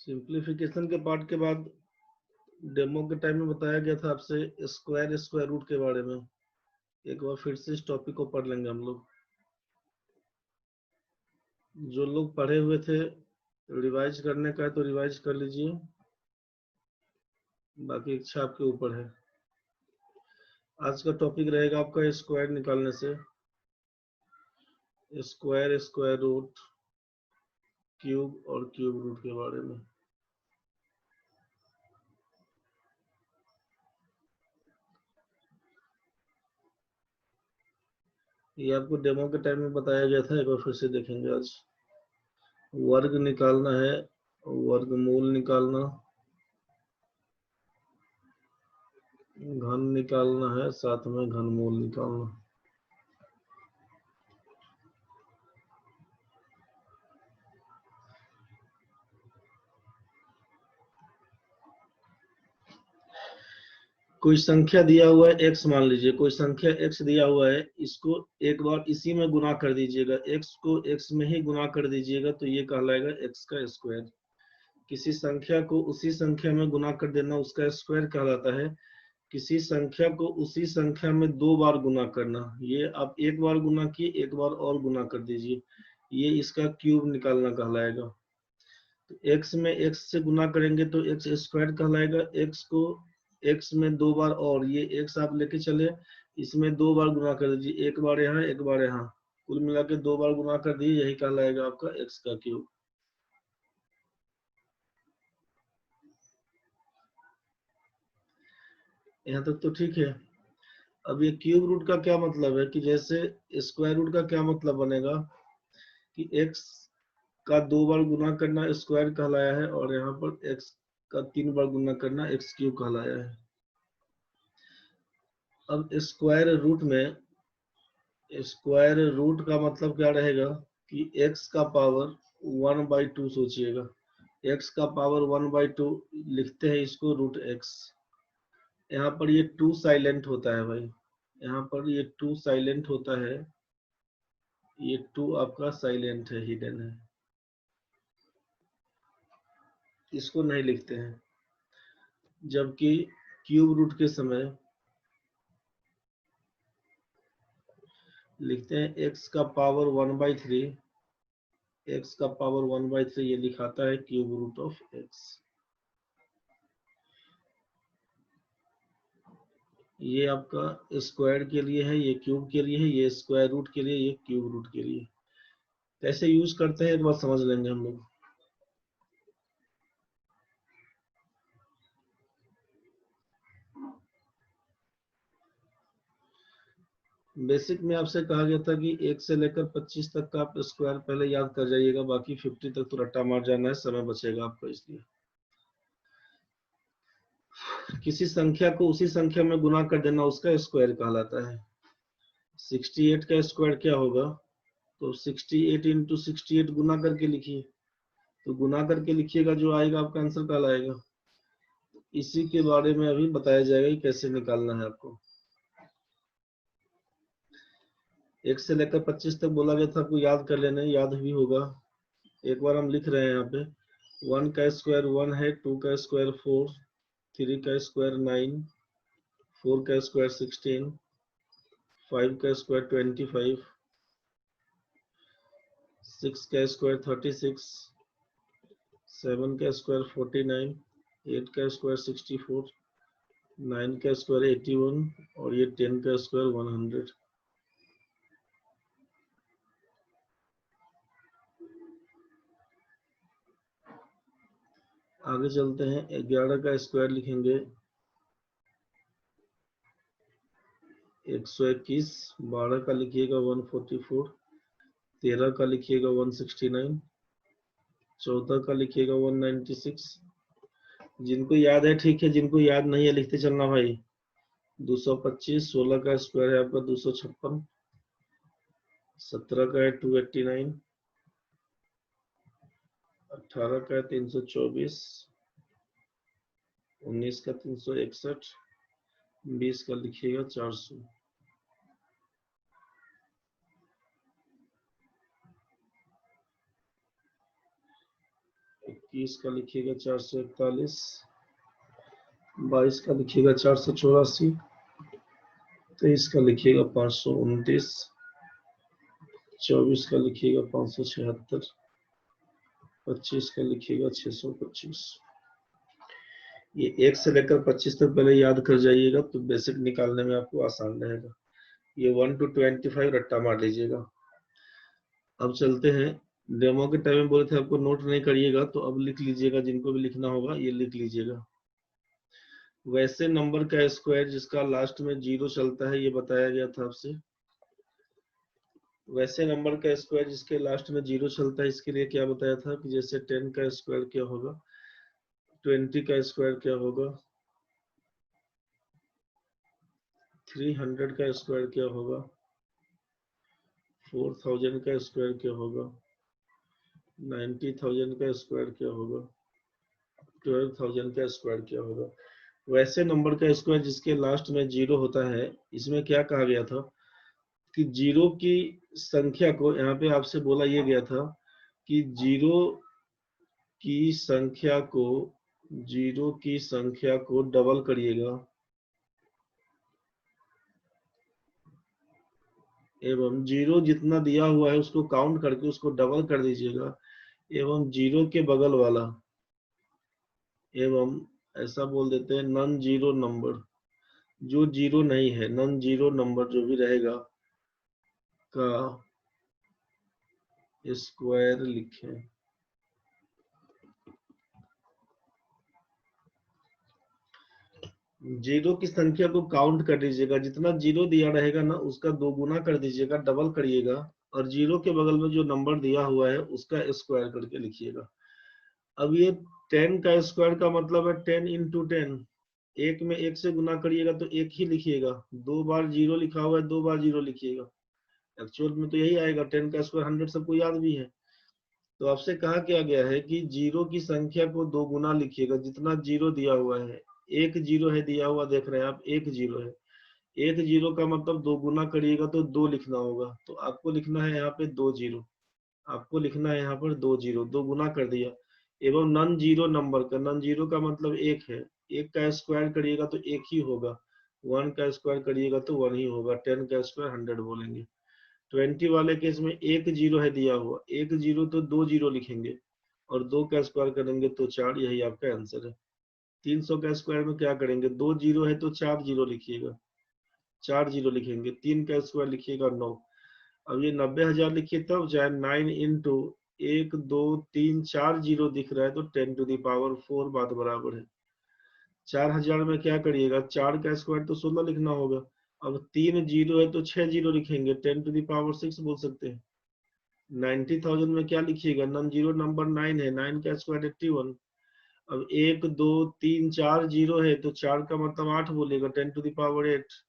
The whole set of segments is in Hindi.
सिंप्लीफिकेशन के पार्ट के बाद डेमो के टाइम में बताया गया था आपसे स्क्वायर रूट के बारे में। एक बार फिर से इस टॉपिक को पढ़ लेंगे हम लोग। जो लोग पढ़े हुए थे रिवाइज करने का है तो रिवाइज कर लीजिए, बाकी इच्छा आपके ऊपर है। आज का टॉपिक रहेगा आपका स्क्वायर निकालने से, स्क्वायर रूट, क्यूब और क्यूब रूट के बारे में। ये आपको डेमो के टाइम में बताया गया था, एक बार फिर से देखेंगे आज। वर्ग निकालना है, वर्गमूल निकालना, घन निकालना है, साथ में घनमूल निकालना। कोई संख्या दिया हुआ है x, मान लीजिए कोई संख्या x दिया हुआ है, इसको एक बार इसी में गुना कर दीजिएगा, x को x में ही गुना कर दीजिएगा तो ये कहलाएगा x का स्क्वायर। किसी संख्या को उसी संख्या में गुना कर देना उसका स्क्वायर कहलाता है। किसी संख्या को उसी संख्या में 2 बार गुना करना, ये आप एक बार गुना किए, एक बार और गुना कर दीजिए, ये इसका क्यूब निकालना कहलाएगा। तो x में x से गुना करेंगे तो x स्क्वायर कहलाएगा। x को x में 2 बार और, ये x आप लेके चले, इसमें 2 बार गुना कर दीजिए, एक बार यहाँ एक बार यहाँ, कुल मिला के 2 बार गुना कर दिए, यही कहलाएगा आपका x का क्यूब। यहाँ तक तो ठीक है। अब ये क्यूब रूट का क्या मतलब है कि जैसे स्क्वायर रूट का क्या मतलब बनेगा कि x का 2 बार गुना करना स्क्वायर कहलाया है, और यहाँ पर x का 3 बार गुना करना x क्यूब कहलाया है। अब स्क्वायर रूट का मतलब क्या रहेगा कि x का पावर 1/2 सोचिएगा, x का पावर 1/2 लिखते हैं इसको रूट x। यहाँ पर ये 2 साइलेंट होता है भाई, यहाँ पर ये 2 साइलेंट होता है, ये 2 आपका साइलेंट है, हिडन है, इसको नहीं लिखते हैं। जबकि क्यूब रूट के समय लिखते हैं x का पावर 1/3, x का पावर 1/3 ये लिखाता है क्यूब रूट ऑफ x। ये आपका स्क्वायर के लिए है, ये क्यूब के लिए है, ये स्क्वायर रूट के लिए, ये क्यूब रूट के लिए। कैसे यूज करते हैं एक बार समझ लेंगे हम लोग। बेसिक में आपसे कहा गया था कि 1 से लेकर 25 तक का आप स्क्वायर पहले याद कर जाइएगा, बाकी 50 तक तो रट्टा मार जाना है, समय बचेगा आपको। इसलिए किसी संख्या को उसी संख्या में गुना कर देना उसका स्क्वायर कहलाता है। 68 का स्क्वायर क्या होगा, तो 68 इंटू 68 गुना करके लिखिए, तो गुना करके लिखिएगा, जो आएगा आपका आंसर कहलाएगा। इसी के बारे में अभी बताया जाएगा कि कैसे निकालना है आपको। 1 से लेकर 25 तक बोला गया था, आपको याद कर लेना, याद भी होगा। एक बार हम लिख रहे हैं यहाँ पे, 1 का स्क्वायर 1 है, 2 का स्क्वायर 4, 3 का स्क्वायर 9, 4 का स्क्वायर 16, 5 का स्क्वायर 25, 6 का स्क्वायर 36, 7 का स्क्वायर 49, 8 का स्क्वायर 64, 9 का स्क्वायर 81 और ये 10 का स्क्वायर 100। आगे चलते हैं, 11 का स्क्वायर लिखेंगे 121, 12 का लिखिएगा 144, 13 का लिखिएगा 169, 14 का लिखिएगा 196। जिनको याद है ठीक है, जिनको याद नहीं है लिखते चलना भाई। 225, 16 का स्क्वायर है आपका 256, 17 का है 289, 18 का है 324, 19 का 361, 20 का लिखिएगा 400। 21 का लिखिएगा 441, 22 का लिखिएगा 484, 23 का लिखिएगा 529, 24 का लिखिएगा 576, 25 का लिखिएगा 625। ये 1 से लेकर 25 तक पहले याद कर जाइएगा तो बेसिक निकालने में आपको आसान रहेगा। ये 1 to 25 रट्टा मार लीजिएगा। अब चलते हैं, डेमो के टाइम में बोले थे आपको नोट नहीं करिएगा, तो अब लिख लीजिएगा, जिनको भी लिखना होगा ये लिख लीजिएगा। वैसे नंबर का स्क्वायर जिसका लास्ट में 0 चलता है, ये बताया गया था आपसे। वैसे नंबर का स्क्वायर जिसके लास्ट में 0 चलता है, इसके लिए क्या बताया था कि जैसे 10 का स्क्वायर क्या होगा, 20 का स्क्वायर क्या होगा, 300 का स्क्वायर क्या होगा, 4000 का स्क्वायर क्या होगा, 90,000 का स्क्वायर क्या होगा, 12,000 का स्क्वायर क्या होगा। वैसे नंबर का स्क्वायर जिसके लास्ट में 0 होता है, इसमें क्या कहा गया था कि 0 की संख्या को, यहाँ पे आपसे बोला ये गया था कि 0 की संख्या को 0 की संख्या को डबल करिएगा एवं 0 जितना दिया हुआ है उसको काउंट करके उसको डबल कर दीजिएगा, एवं 0 के बगल वाला, एवं ऐसा बोल देते हैं नॉन जीरो नंबर, जो 0 नहीं है, नॉन जीरो नंबर जो भी रहेगा का स्क्वायर लिखें। जीरो की संख्या को काउंट कर दीजिएगा, जितना 0 दिया रहेगा ना उसका 2 गुना कर दीजिएगा, डबल करिएगा, और 0 के बगल में जो नंबर दिया हुआ है उसका स्क्वायर करके लिखिएगा। अब ये 10 का स्क्वायर का मतलब है 10 into 10, एक में 1 से गुना करिएगा तो 1 ही लिखिएगा, 2 बार 0 लिखा हुआ है 2 बार 0 लिखिएगा, एक्चुअल में तो यही आएगा। 10 का स्क्वायर 100 सबको याद भी है। तो आपसे कहा क्या गया है कि 0 की संख्या को 2 गुना लिखिएगा, जितना 0 दिया हुआ है, 1 0 है दिया हुआ, देख रहे हैं आप 1 0 है, 1 0 का मतलब 2 गुना करिएगा तो 2 लिखना होगा, तो आपको लिखना है यहाँ पे 2 0, आपको लिखना है यहाँ पर 2 0, 2 गुना कर दिया। एवं नॉन जीरो नंबर का, नॉन जीरो का मतलब 1 है, 1 का स्क्वायर करिएगा तो 1 ही होगा, 1 का स्क्वायर करिएगा तो 1 ही होगा, 10 का स्क्वायर 100 बोलेंगे। 20 वाले केस में 1 0 है दिया हुआ, 1 0 तो 2 0 लिखेंगे, और 2 का स्क्वायर करेंगे तो 4, यही आपका आंसर है। 300 का स्क्वायर में क्या करेंगे, 2 0 है तो 4 0 लिखिएगा, 4 0 लिखेंगे, 3 का स्क्वायर लिखिएगा 9। अब ये 90,000 लिखिए तब जाए, 9 इंटू 1 2 3 4 0 दिख रहा है तो 10 to the power 4 बात बराबर है। 4000 में क्या करिएगा, 4 का स्क्वायर तो 16 लिखना होगा, अब 3 0 है तो 6 0 लिखेंगे, 10 to the power 6 बोल सकते हैं। 90,000 में क्या लिखिएगा, नॉन जीरो नंबर 9 है, 9 का स्क्वायर 81। अब 1 2 3 4 0 है तो 4 का मतलब 8 बोलेगा, 10 to the power 8।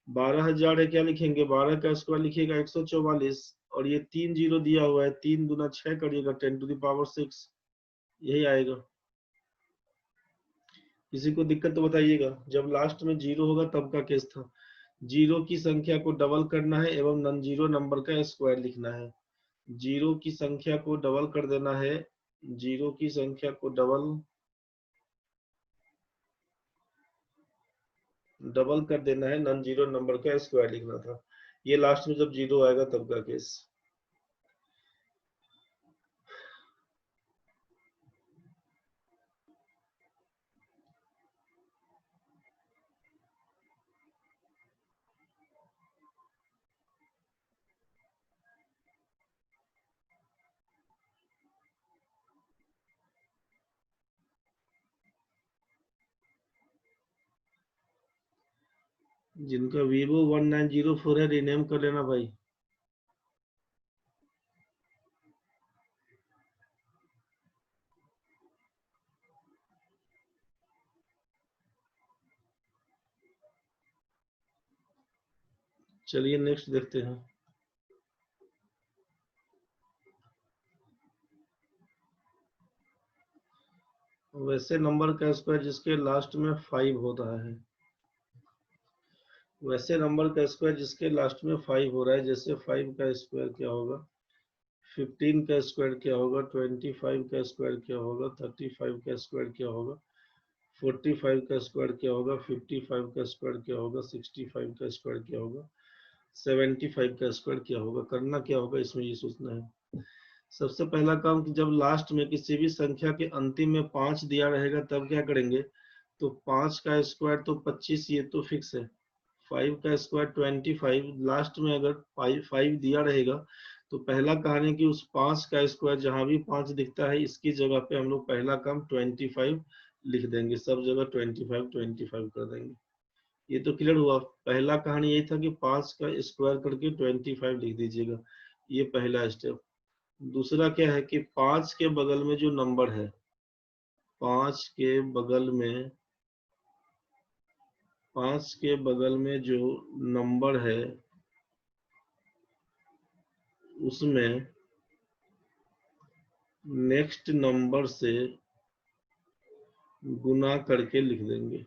12,000 है, क्या लिखेंगे, 12 का स्क्वायर लिखिएगा 144, और ये 3 0 दिया हुआ है, 3 दूना 6 करिएगा, 10 to the power 6, यही आएगा। किसी को दिक्कत तो बताइएगा, जब लास्ट में 0 होगा तब का केस था। 0 की संख्या को डबल करना है एवं नॉन जीरो नंबर का स्क्वायर लिखना है। 0 की संख्या को डबल कर देना है, 0 की संख्या को डबल कर देना है, नॉन जीरो नंबर का स्क्वायर लिखना था। ये लास्ट में जब 0 आएगा तब का केस। जिनका Vivo 1904 है रीनेम कर लेना भाई। चलिए नेक्स्ट देखते हैं। वैसे नंबर का स्क्वायर जिसके लास्ट में 5 होता है, वैसे नंबर का स्क्वायर जिसके लास्ट में 5 हो रहा है, जैसे 5 का स्क्वायर क्या होगा, 15 का स्क्वायर क्या होगा, 25 का स्क्वायर क्या होगा, 35 का स्क्वायर क्या होगा, 45 का स्क्वायर क्या होगा, 55 का स्क्वायर क्या होगा, 65 का स्क्वायर क्या होगा, 75 का स्क्वायर क्या होगा। करना क्या होगा इसमें, ये सोचना है। सबसे पहला काम कि जब लास्ट में किसी भी संख्या के अंतिम में 5 दिया रहेगा तब क्या करेंगे, तो 5 का स्क्वायर तो 25, ये तो फिक्स है। 5 का स्क्वायर 25, लास्ट में अगर 5 दिया रहेगा तो पहला कहानी कि उस 5 का स्क्वायर जहां भी 5 दिखता है इसकी जगह पे हम लोग पहला काम 25 लिख देंगे, सब जगह 25 कर देंगे। ये तो क्लियर हुआ। पहला कहानी यही था कि 5 का स्क्वायर करके 25 लिख दीजिएगा, ये पहला स्टेप। दूसरा क्या है कि 5 के बगल में जो नंबर है, 5 के बगल में, 5 के बगल में जो नंबर है उसमें नेक्स्ट नंबर से गुना करके लिख देंगे।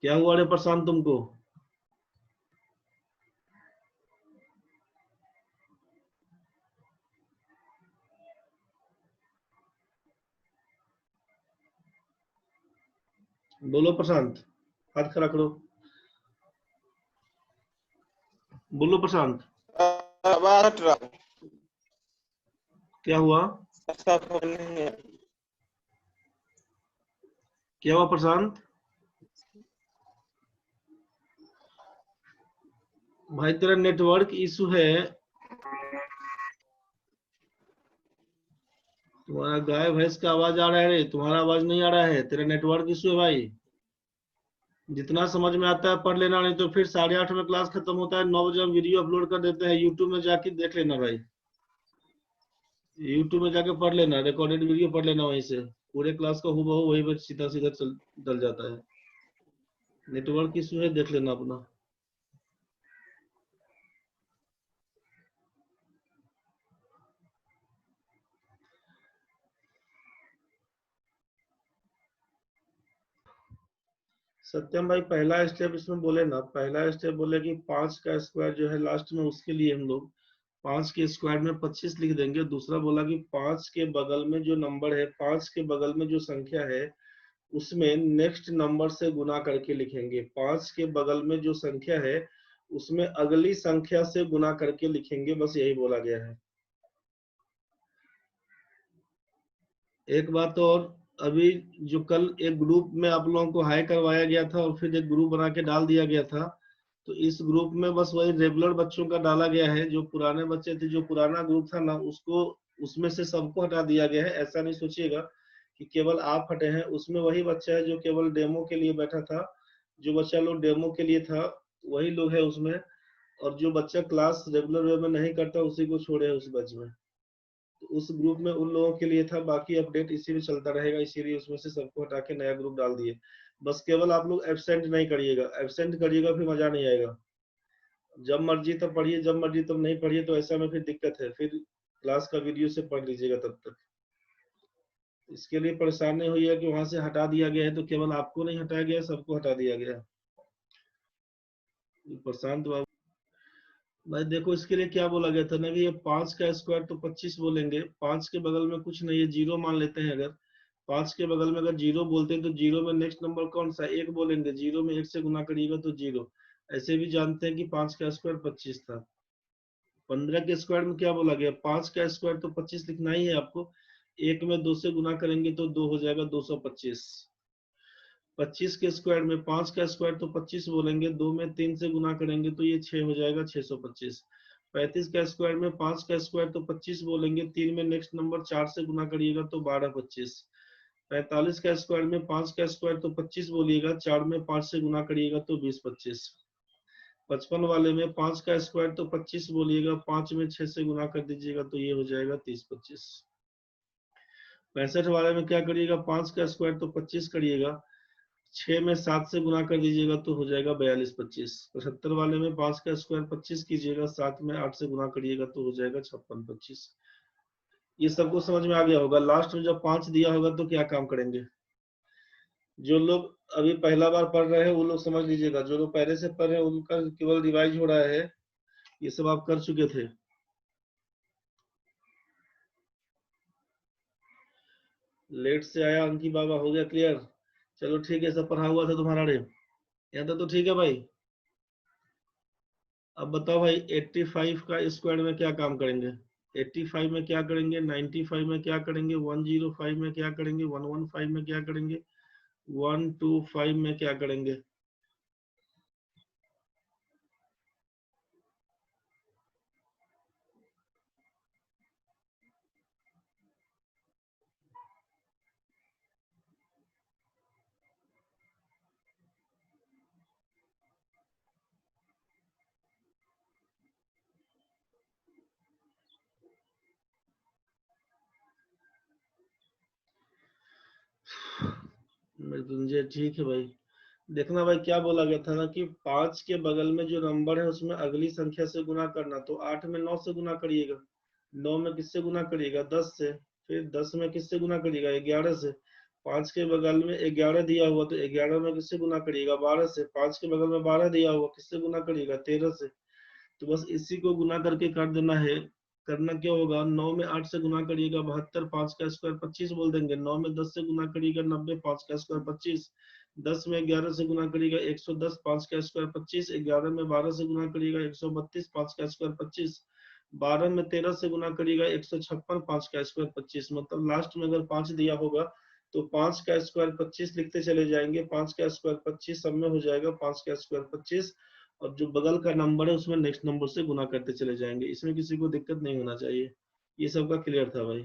क्या हुआ रे प्रशांत तुमको? बोलो प्रशांत, हाथ खड़ा करो, बोलो प्रशांत। आवाज हट रहा है। क्या हुआ? क्या हुआ प्रशांत? भाई तेरा नेटवर्क इशू है, तुम्हारा गाय भैंस का आवाज आ रहा है रे, तुम्हारा आवाज नहीं आ रहा है, तेरा नेटवर्क इशू है भाई। जितना समझ में आता है पढ़ लेना, नहीं तो फिर 8:30 में क्लास खत्म होता है, 9 बजे हम वीडियो अपलोड कर देते हैं, यूट्यूब में जाके देख लेना भाई, यूट्यूब में जाके पढ़ लेना, रिकॉर्डेड वीडियो पढ़ लेना, वहीं से पूरे क्लास का हूबहू वही पर सीधा सीधा डल जाता है। नेटवर्क इशू है, देख लेना अपना। सत्यम भाई पहला स्टेप इसमें बोले ना, पहला स्टेप बोले कि 5 का स्क्वायर जो है लास्ट में, उसके लिए हम लोग 5 के स्क्वायर में 25 लिख देंगे। दूसरा बोला कि 5 के बगल में जो नंबर है, 5 के बगल में जो संख्या है उसमें नेक्स्ट नंबर से गुना करके लिखेंगे। 5 के बगल में जो संख्या है उसमें अगली संख्या से गुना करके लिखेंगे, बस यही बोला गया है। एक बात और, अभी जो कल एक ग्रुप में आप लोगों को हाई करवाया गया था और फिर एक ग्रुप बना के डाल दिया गया था, तो इस ग्रुप में बस वही रेगुलर बच्चों का डाला गया है। जो पुराने बच्चे थे, जो पुराना ग्रुप था ना, उसको उसमें से सबको हटा दिया गया है। ऐसा नहीं सोचिएगा कि केवल आप हटे हैं, उसमें वही बच्चा है जो केवल डेमो के लिए बैठा था। जो बच्चा लोग डेमो के लिए था वही लोग है उसमें, और जो बच्चा क्लास रेगुलर वे में नहीं करता उसी को छोड़े उस बैच में। तो उस ग्रुप में उन लोगों के लिए था, बाकी अपडेट इसी में चलता रहेगा, इसीलिए उसमें से सबको हटा के नया ग्रुप डाल दिए। बस केवल आप लोग एब्सेंट नहीं करिएगा, एब्सेंट करिएगा फिर मजा नहीं आएगा। जब मर्जी तब पढ़िए, जब मर्जी तब नहीं पढ़िए, तो ऐसा में फिर दिक्कत है, फिर क्लास का वीडियो से पढ़ लीजिएगा तब तक। इसके लिए परेशान नहीं होइए कि वहां से हटा दिया गया है, तो केवल आपको नहीं हटाया गया, सबको हटा दिया गया। प्रशांत बाबू भाई देखो, इसके लिए क्या बोला गया था ना कि ये 5 का स्क्वायर तो 25 बोलेंगे, 5 के बगल में कुछ नहीं है, जीरो मान लेते हैं। अगर 5 के बगल में अगर जीरो बोलते हैं तो जीरो में नेक्स्ट नंबर कौन सा, एक बोलेंगे, जीरो में एक से गुना करिएगा तो जीरो। ऐसे भी जानते हैं कि 5 का स्क्वायर 25 था। 15 के स्क्वायर में क्या बोला गया, 5 का स्क्वायर तो 25 लिखना ही है आपको, एक में 2 से गुना करेंगे तो 2 हो जाएगा, 225। 25 के स्क्वायर में 5 का स्क्वायर तो 25 बोलेंगे, 2 में 3 से गुना करेंगे तो ये 6 हो जाएगा, 625। 35 का स्क्वायर में 5 का स्क्वायर तो 25 बोलेंगे, 3 में नेक्स्ट नंबर 4 से गुना करिएगा तो 1225। 45 का स्क्वायर में 5 का स्क्वायर तो 25 बोलिएगा, 4 में 5 से गुना करिएगा तो 2025। 55 वाले में 5 का स्क्वायर तो 25 बोलिएगा, 5 में 6 से गुना कर दीजिएगा तो ये हो जाएगा 3025। 65 वाले में क्या करिएगा, 5 का स्क्वायर तो 25 करिएगा, 6 में 7 से गुना कर दीजिएगा तो हो जाएगा 4225। 75 वाले में 5 का स्क्वायर 25 कीजिएगा, 7 में 8 से गुना करिएगा तो हो जाएगा 5625। ये सबको समझ में आ गया होगा। लास्ट में जब 5 दिया होगा तो क्या काम करेंगे। जो लोग अभी पहला बार पढ़ रहे हैं वो लोग समझ लीजिएगा, जो लोग पहले से पढ़ रहे हैं उनका केवल रिवाइज हो रहा है। ये सब आप कर चुके थे। लेट से आया अंकी बाबा, हो गया क्लियर? चलो ठीक है, सब पढ़ा हुआ था तुम्हारा रे, यहाँ तक तो ठीक है भाई। अब बताओ भाई 85 का स्क्वायर में क्या काम करेंगे? 85 में क्या करेंगे, 95 में क्या करेंगे, 105 में क्या करेंगे, 115 में क्या करेंगे, 125 में क्या करेंगे? मृत्युंजय ठीक है भाई। देखना भाई क्या बोला गया था ना कि 5 के बगल में जो नंबर है उसमें अगली संख्या से गुना करना। तो 8 में 9 से गुना करिएगा, 9 में किससे गुना करिएगा, 10 से, फिर 10 में किससे गुना करिएगा, 11 से। 5 के बगल में 11 दिया हुआ तो 11 में किससे गुना करिएगा, 12 से। 5 के बगल में 12 दिया हुआ, किससे गुना करिएगा, 13 से। तो बस इसी को गुना करके कर देना है। करना क्या होगा, 9 में 8 से गुना करिएगा 72, 5 का स्क्वायर 25 बोल देंगे। 9 में 10 से गुना करिएगा 90, 5 का स्क्वायर 25। 10 में 11 से गुना करिएगा 110, 5 का स्क्वायर 25। 11 में 12 से गुना करिएगा 132, 5 का स्क्वायर 25। 12 में 13 से गुना करिएगा 156, 5 का स्क्वायर 25। मतलब लास्ट में अगर 5 दिया होगा तो 5 का स्क्वायर 25 लिखते चले जाएंगे। 5 का स्क्वायर 25 सब में हो जाएगा, 5 का स्क्वायर 25। और जो बगल का नंबर है उसमें नेक्स्ट नंबर से गुना करते चले जाएंगे। इसमें किसी को दिक्कत नहीं होना चाहिए। ये सबका क्लियर था भाई?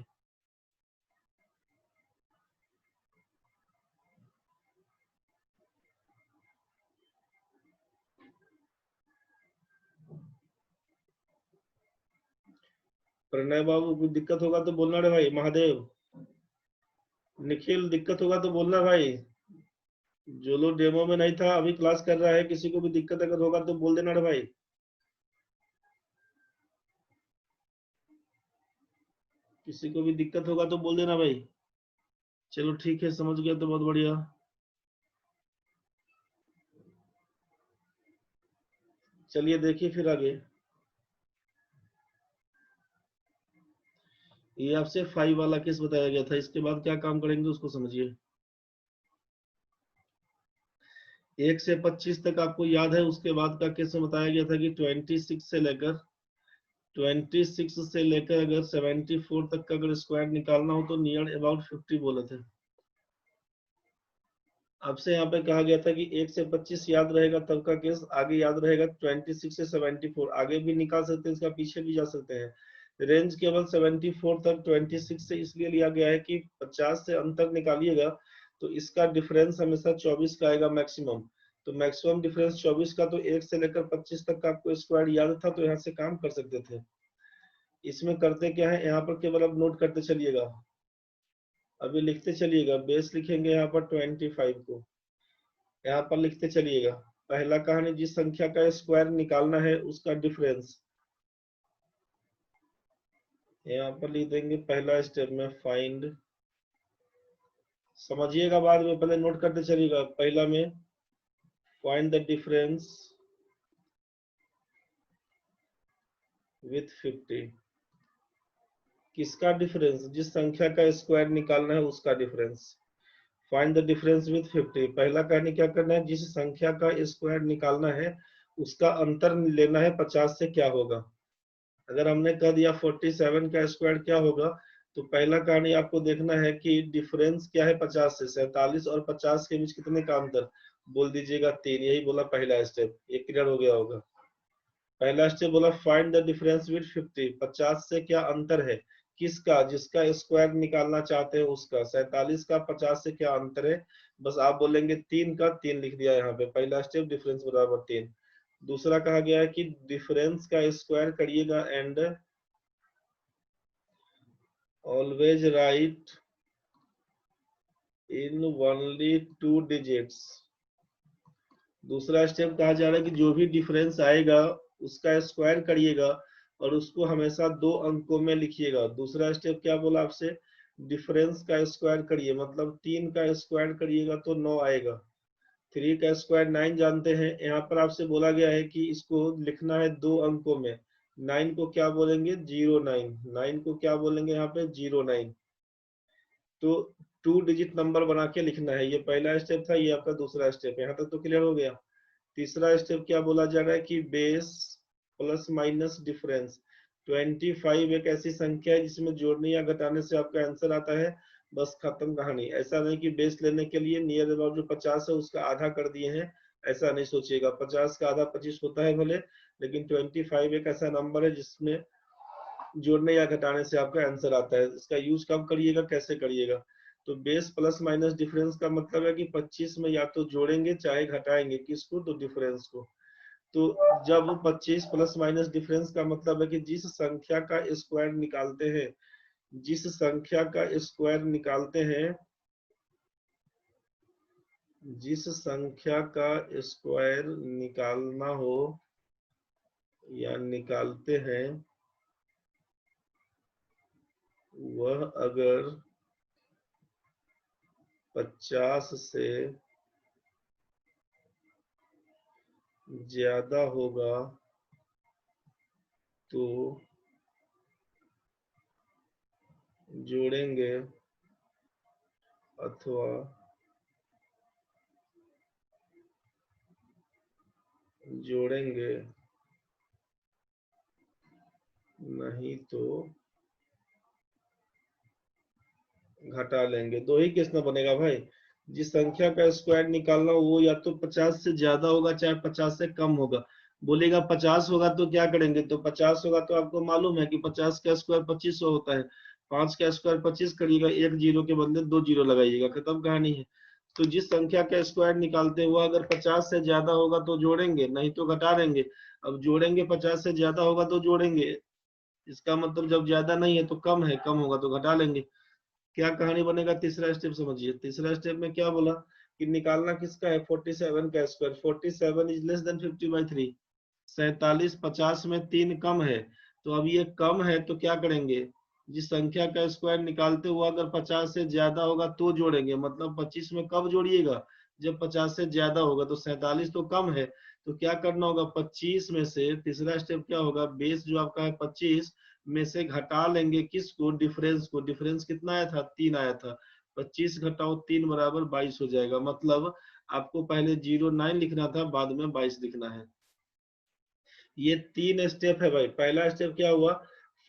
प्रणय बाबू कुछ दिक्कत होगा तो बोलना रे भाई। महादेव, निखिल दिक्कत होगा तो बोलना भाई। जो लोग डेमो में नहीं था अभी क्लास कर रहा है, किसी को भी दिक्कत अगर होगा तो बोल देना रे भाई। किसी को भी दिक्कत होगा तो बोल देना भाई। चलो ठीक है, समझ गया तो बहुत बढ़िया। चलिए देखिए फिर आगे। ये आपसे 5 वाला केस बताया गया था, इसके बाद क्या काम करेंगे उसको समझिए। 1 से 25 तक आपको याद है, उसके बाद का केस में बताया गया था कि 26 से लेकर अगर 74 तक का अगर स्क्वायर निकालना हो तो नियर अबाउट 50 बोले थे। आपसे यहाँ पे कहा गया था कि 1 से 25 याद रहेगा तब का केस, आगे याद रहेगा 26 से 74। आगे भी निकाल सकते हैं, इसका पीछे भी जा सकते हैं। रेंज केवल 74 तक 26 से इसलिए लिया गया है कि 50 से अंतर निकालिएगा तो इसका डिफरेंस हमेशा 24 का आएगा मैक्सिमम। तो मैक्सिमम डिफरेंस 24 का, तो 1 से लेकर 25 तक का आपको स्क्वायर याद था तो यहाँ से काम कर सकते थे। इसमें करते क्या है, यहाँ पर केवल अब नोट करते चलिएगा। अभी लिखते चलिएगा, बेस लिखेंगे यहाँ पर 25 को, यहाँ पर लिखते चलिएगा। पहला कहानी, जिस संख्या का स्क्वायर निकालना है उसका डिफरेंस, यहाँ पर लिख देंगे पहला स्टेप में फाइंड। समझिएगा बाद में, पहले नोट करते चलिएगा। पहला में फाइंड द डिफरेंस विथ 50। किसका डिफरेंस, जिस संख्या का स्क्वायर निकालना है उसका difference. Find the difference with 50। पहला कहानी क्या करना है, जिस संख्या का स्क्वायर निकालना है उसका अंतर लेना है 50 से, क्या होगा। अगर हमने कह दिया 47 का स्क्वायर क्या होगा, तो पहला कहानी आपको देखना है कि डिफरेंस क्या है 50 से। 47 और 50 के बीच कितने का अंतर, बोल दीजिएगा 3। यही बोला पहला स्टेप, ये क्लियर हो गया होगा। पहला स्टेप बोला फाइंड द डिफरेंस विद 50। 50 से क्या अंतर है, किसका, जिसका स्क्वायर निकालना चाहते हैं उसका। 47 का 50 से क्या अंतर है, बस आप बोलेंगे 3 का। 3 लिख दिया यहाँ पे, पहला स्टेप डिफरेंस बराबर 3। दूसरा कहा गया है कि डिफरेंस का स्क्वायर करिएगा and always right in only 2 digits. दूसरा स्टेप कहा जा रहा है कि जो भी डिफरेंस आएगा उसका स्क्वायर करिएगा और उसको हमेशा 2 अंकों में लिखिएगा। दूसरा स्टेप क्या बोला आपसे, डिफरेंस का स्क्वायर करिए, मतलब 3 का स्क्वायर करिएगा तो 9 आएगा। 3 का स्क्वायर 9 जानते हैं। यहाँ पर आपसे बोला गया है कि इसको लिखना है 2 अंकों में। 9 को क्या बोलेंगे? 09। 9 को क्या बोलेंगे यहाँ पे? 09। तो 2 डिजिट नंबर बना के लिखना है। ये पहला स्टेप था, ये आपका दूसरा स्टेप है। यहाँ तक तो क्लियर हो गया। तीसरा स्टेप क्या बोला जा रहा है कि बेस प्लस माइनस डिफरेंस। 25 एक ऐसी संख्या है जिसमें जोड़ने या घटाने से आपका आंसर आता है, बस खत्म कहानी। ऐसा नहीं कि बेस लेने के लिए नियर अबाउट जो 50 है उसका आधा कर दिए हैं, ऐसा नहीं सोचिएगा। 50 का आधा 25 होता है भले, लेकिन 25 एक ऐसा नंबर है जिसमें जोड़ने या घटाने से आपका आंसर आता है। इसका यूज कब करिएगा, कैसे करिएगा? तो बेस प्लस माइनस डिफरेंस का मतलब है कि 25 में या तो जोड़ेंगे चाहे घटाएंगे, किसको? तो डिफरेंस को। तो जब 25 प्लस माइनस डिफरेंस का मतलब है कि जिस संख्या का स्क्वायर निकालते हैं, जिस संख्या का स्क्वायर निकालते हैं, जिस संख्या का स्क्वायर निकालना हो या निकालते हैं, वह अगर 50 से ज्यादा होगा तो जोड़ेंगे अथवा जोड़ेंगे, नहीं तो घटा लेंगे। दो ही केस में बनेगा भाई। जिस संख्या का स्क्वायर निकालना हो वो या तो 50 से ज्यादा होगा चाहे 50 से कम होगा। बोलेगा 50 होगा तो क्या करेंगे? तो 50 होगा तो आपको मालूम है कि 50 का स्क्वायर 2500 होता है। 5 का स्क्वायर 25 करिएगा, एक जीरो के बदले 2 जीरो लगाइएगा, खत्म कहानी है। तो जिस संख्या का स्क्वायर निकालते हुआ अगर 50 से ज्यादा होगा तो जोड़ेंगे, नहीं तो घटा देंगे। अब जोड़ेंगे 50 से ज्यादा होगा तो जोड़ेंगे, इसका मतलब जब ज्यादा नहीं है तो कम है, कम होगा तो घटा लेंगे। क्या कहानी बनेगा? तीसरा स्टेप समझिए। तीसरा स्टेप में क्या बोला कि निकालना किसका है? 47 का स्क्वायर। 47 is less than 50/3। 47 50 में 3 कम है, तो अब ये कम है तो क्या करेंगे? जिस संख्या का स्क्वायर निकालते हुआ अगर 50 से ज्यादा होगा तो जोड़ेंगे। मतलब 25 में कब जोड़िएगा? जब 50 से ज्यादा होगा। तो 47 तो कम है, तो क्या करना होगा? 25 में से तीसरा स्टेप क्या होगा? बेस जो आपका है 25 में से घटा लेंगे किसको? डिफरेंस को। डिफरेंस कितना आया था? 3 आया था। 25 घटाओ 3 बराबर 22 हो जाएगा। मतलब आपको पहले 09 लिखना था, बाद में 22 लिखना है। ये 3 स्टेप है भाई। पहला स्टेप क्या हुआ?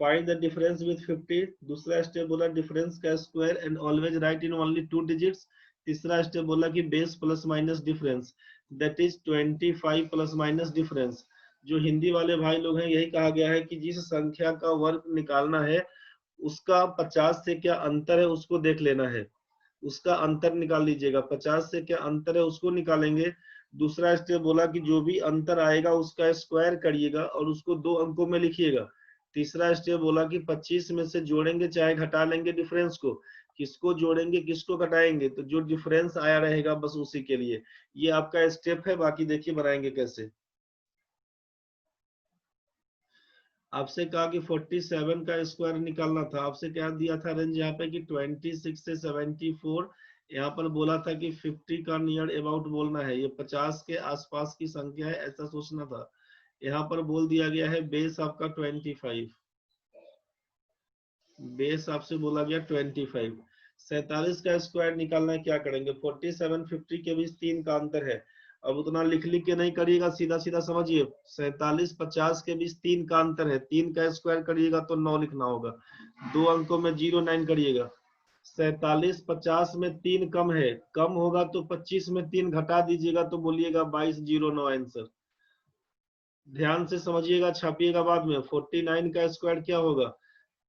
Find the difference with 50। दूसरा स्टेप बोला डिफरेंस का square and always right in only 2 digits. तीसरा स्टेप बोला कि base plus minus difference, that is 25 plus minus difference. जो हिंदी वाले भाई लोग हैं, यही कहा गया है कि जिस संख्या का वर्ग निकालना है उसका 50 से क्या अंतर है उसको देख लेना है। उसका अंतर निकाल लीजिएगा। 50 से क्या अंतर है उसको निकालेंगे। दूसरा स्टेप बोला कि जो भी अंतर आएगा उसका स्क्वायर करिएगा और उसको 2 अंकों में लिखिएगा। तीसरा स्टेप बोला कि 25 में से जोड़ेंगे चाहे घटा लेंगे डिफरेंस को। किसको जोड़ेंगे किसको घटाएंगे? तो जो डिफरेंस आया रहेगा बस उसी के लिए। ये आपका स्टेप है, बाकी देखिए बनाएंगे कैसे। आपसे कहा कि 47 का स्क्वायर निकालना था। आपसे क्या दिया था रेंज यहाँ पे कि 26 से 74। यहाँ पर बोला था कि 50 का नियर अबाउट बोलना है, ये 50 के आसपास की संख्या है ऐसा सोचना था। यहाँ पर बोल दिया गया है बेस आपका 25। बेस आपसे बोला गया 25। 47 का स्क्वायर निकालना है, क्या करेंगे? 47 50 के बीच 3 का अंतर है। अब उतना लिख लिख के नहीं करिएगा, सीधा सीधा समझिए। 47 50 के बीच 3 का अंतर है, 3 का स्क्वायर करिएगा तो 9 लिखना होगा। 2 अंकों में 09 करिएगा। 47 50 में 3 कम है, कम होगा तो 25 में 3 घटा दीजिएगा तो बोलिएगा 2209 आंसर। ध्यान से समझिएगा, छापिएगा बाद में। 49 का स्क्वायर क्या होगा?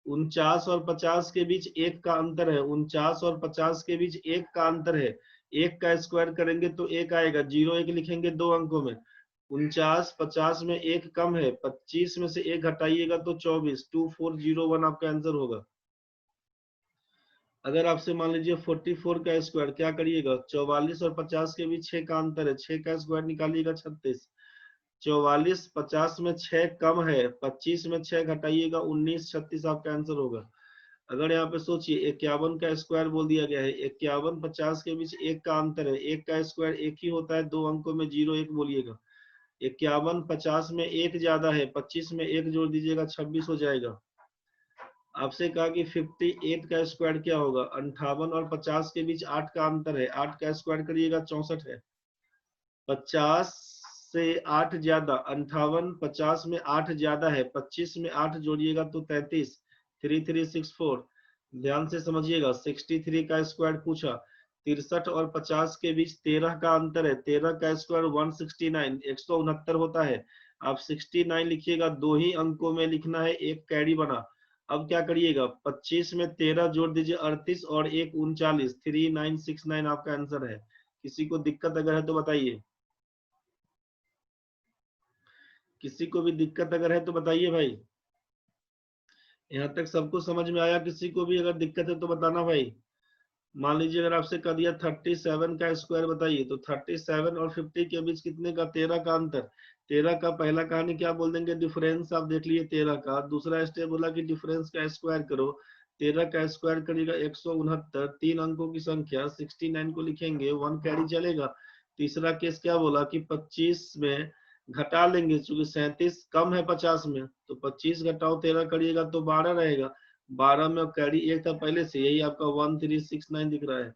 49 और 50 के बीच 1 का अंतर है। 49 और 50 के बीच 1 का अंतर है। 1 का स्क्वायर करेंगे तो 1 आएगा, 01 लिखेंगे 2 अंकों में। 49 50 में 1 कम है, 25 में से 1 घटाइएगा तो 24। 2401 आपका आंसर होगा। अगर आपसे मान लीजिए 44 का स्क्वायर, क्या करिएगा? 44 और 50 के बीच 6 का अंतर है, 6 का स्क्वायर निकालिएगा 36। 44 50 में 6 कम है, 25 में 6 घटाइएगा 19, 36 आपका आंसर होगा। अगर यहाँ पे सोचिए 51 का स्क्वायर बोल दिया गया है, 51 50 के बीच एक का अंतर है, एक का स्क्वायर एक ही होता है, दो अंकों में 0 1 बोलिएगा। 51 50 में एक ज्यादा है, 25 में एक जोड़ दीजिएगा 26 हो जाएगा। आपसे कहा कि 58 का स्क्वायर क्या होगा, 58 और 50 के बीच 8 का अंतर है, 8 का स्क्वायर करिएगा 64 है। 50 से 8 ज्यादा, 58 50 में 8 ज्यादा है, 25 में 8 जोड़िएगा तो 33, 3364। ध्यान से समझिएगा, 63 का स्क्वायर पूछा, 63 और 50 के बीच 13 का अंतर है, 13 का स्क्वायर 169 169 होता है। आप 69 लिखिएगा, दो ही अंकों में लिखना है, एक कैरी बना। अब क्या करिएगा, 25 में 13 जोड़ दीजिए 38 और एक 39, 3969 आपका आंसर है। किसी को दिक्कत अगर है तो बताइए, किसी को भी दिक्कत अगर है तो बताइए भाई। यहाँ तक सबको समझ में आया? किसी को भी अगर दिक्कत है तो बताना भाई। मान लीजिए अगर आपसे कह दिया 37 का स्क्वायर बताइए, तो 37 और 50 के बीच कितने का, 13 का अंतर। 13 का पहला कहानी क्या बोल देंगे, डिफरेंस आप देख लिए 13 का। दूसरा स्टेप बोला कि डिफरेंस का स्क्वायर करो, 13 का स्क्वायर करिएगा 169, तीन अंकों की संख्या 69 को लिखेंगे, 1 कैरी चलेगा। तीसरा केस क्या बोला कि 25 में घटा लेंगे, चूंकि 37 कम है 50 में, तो 25 घटाओ 13 करिएगा तो 12 रहेगा। 12 में कैरी एक था पहले से, यही आपका 1369 दिख रहा है।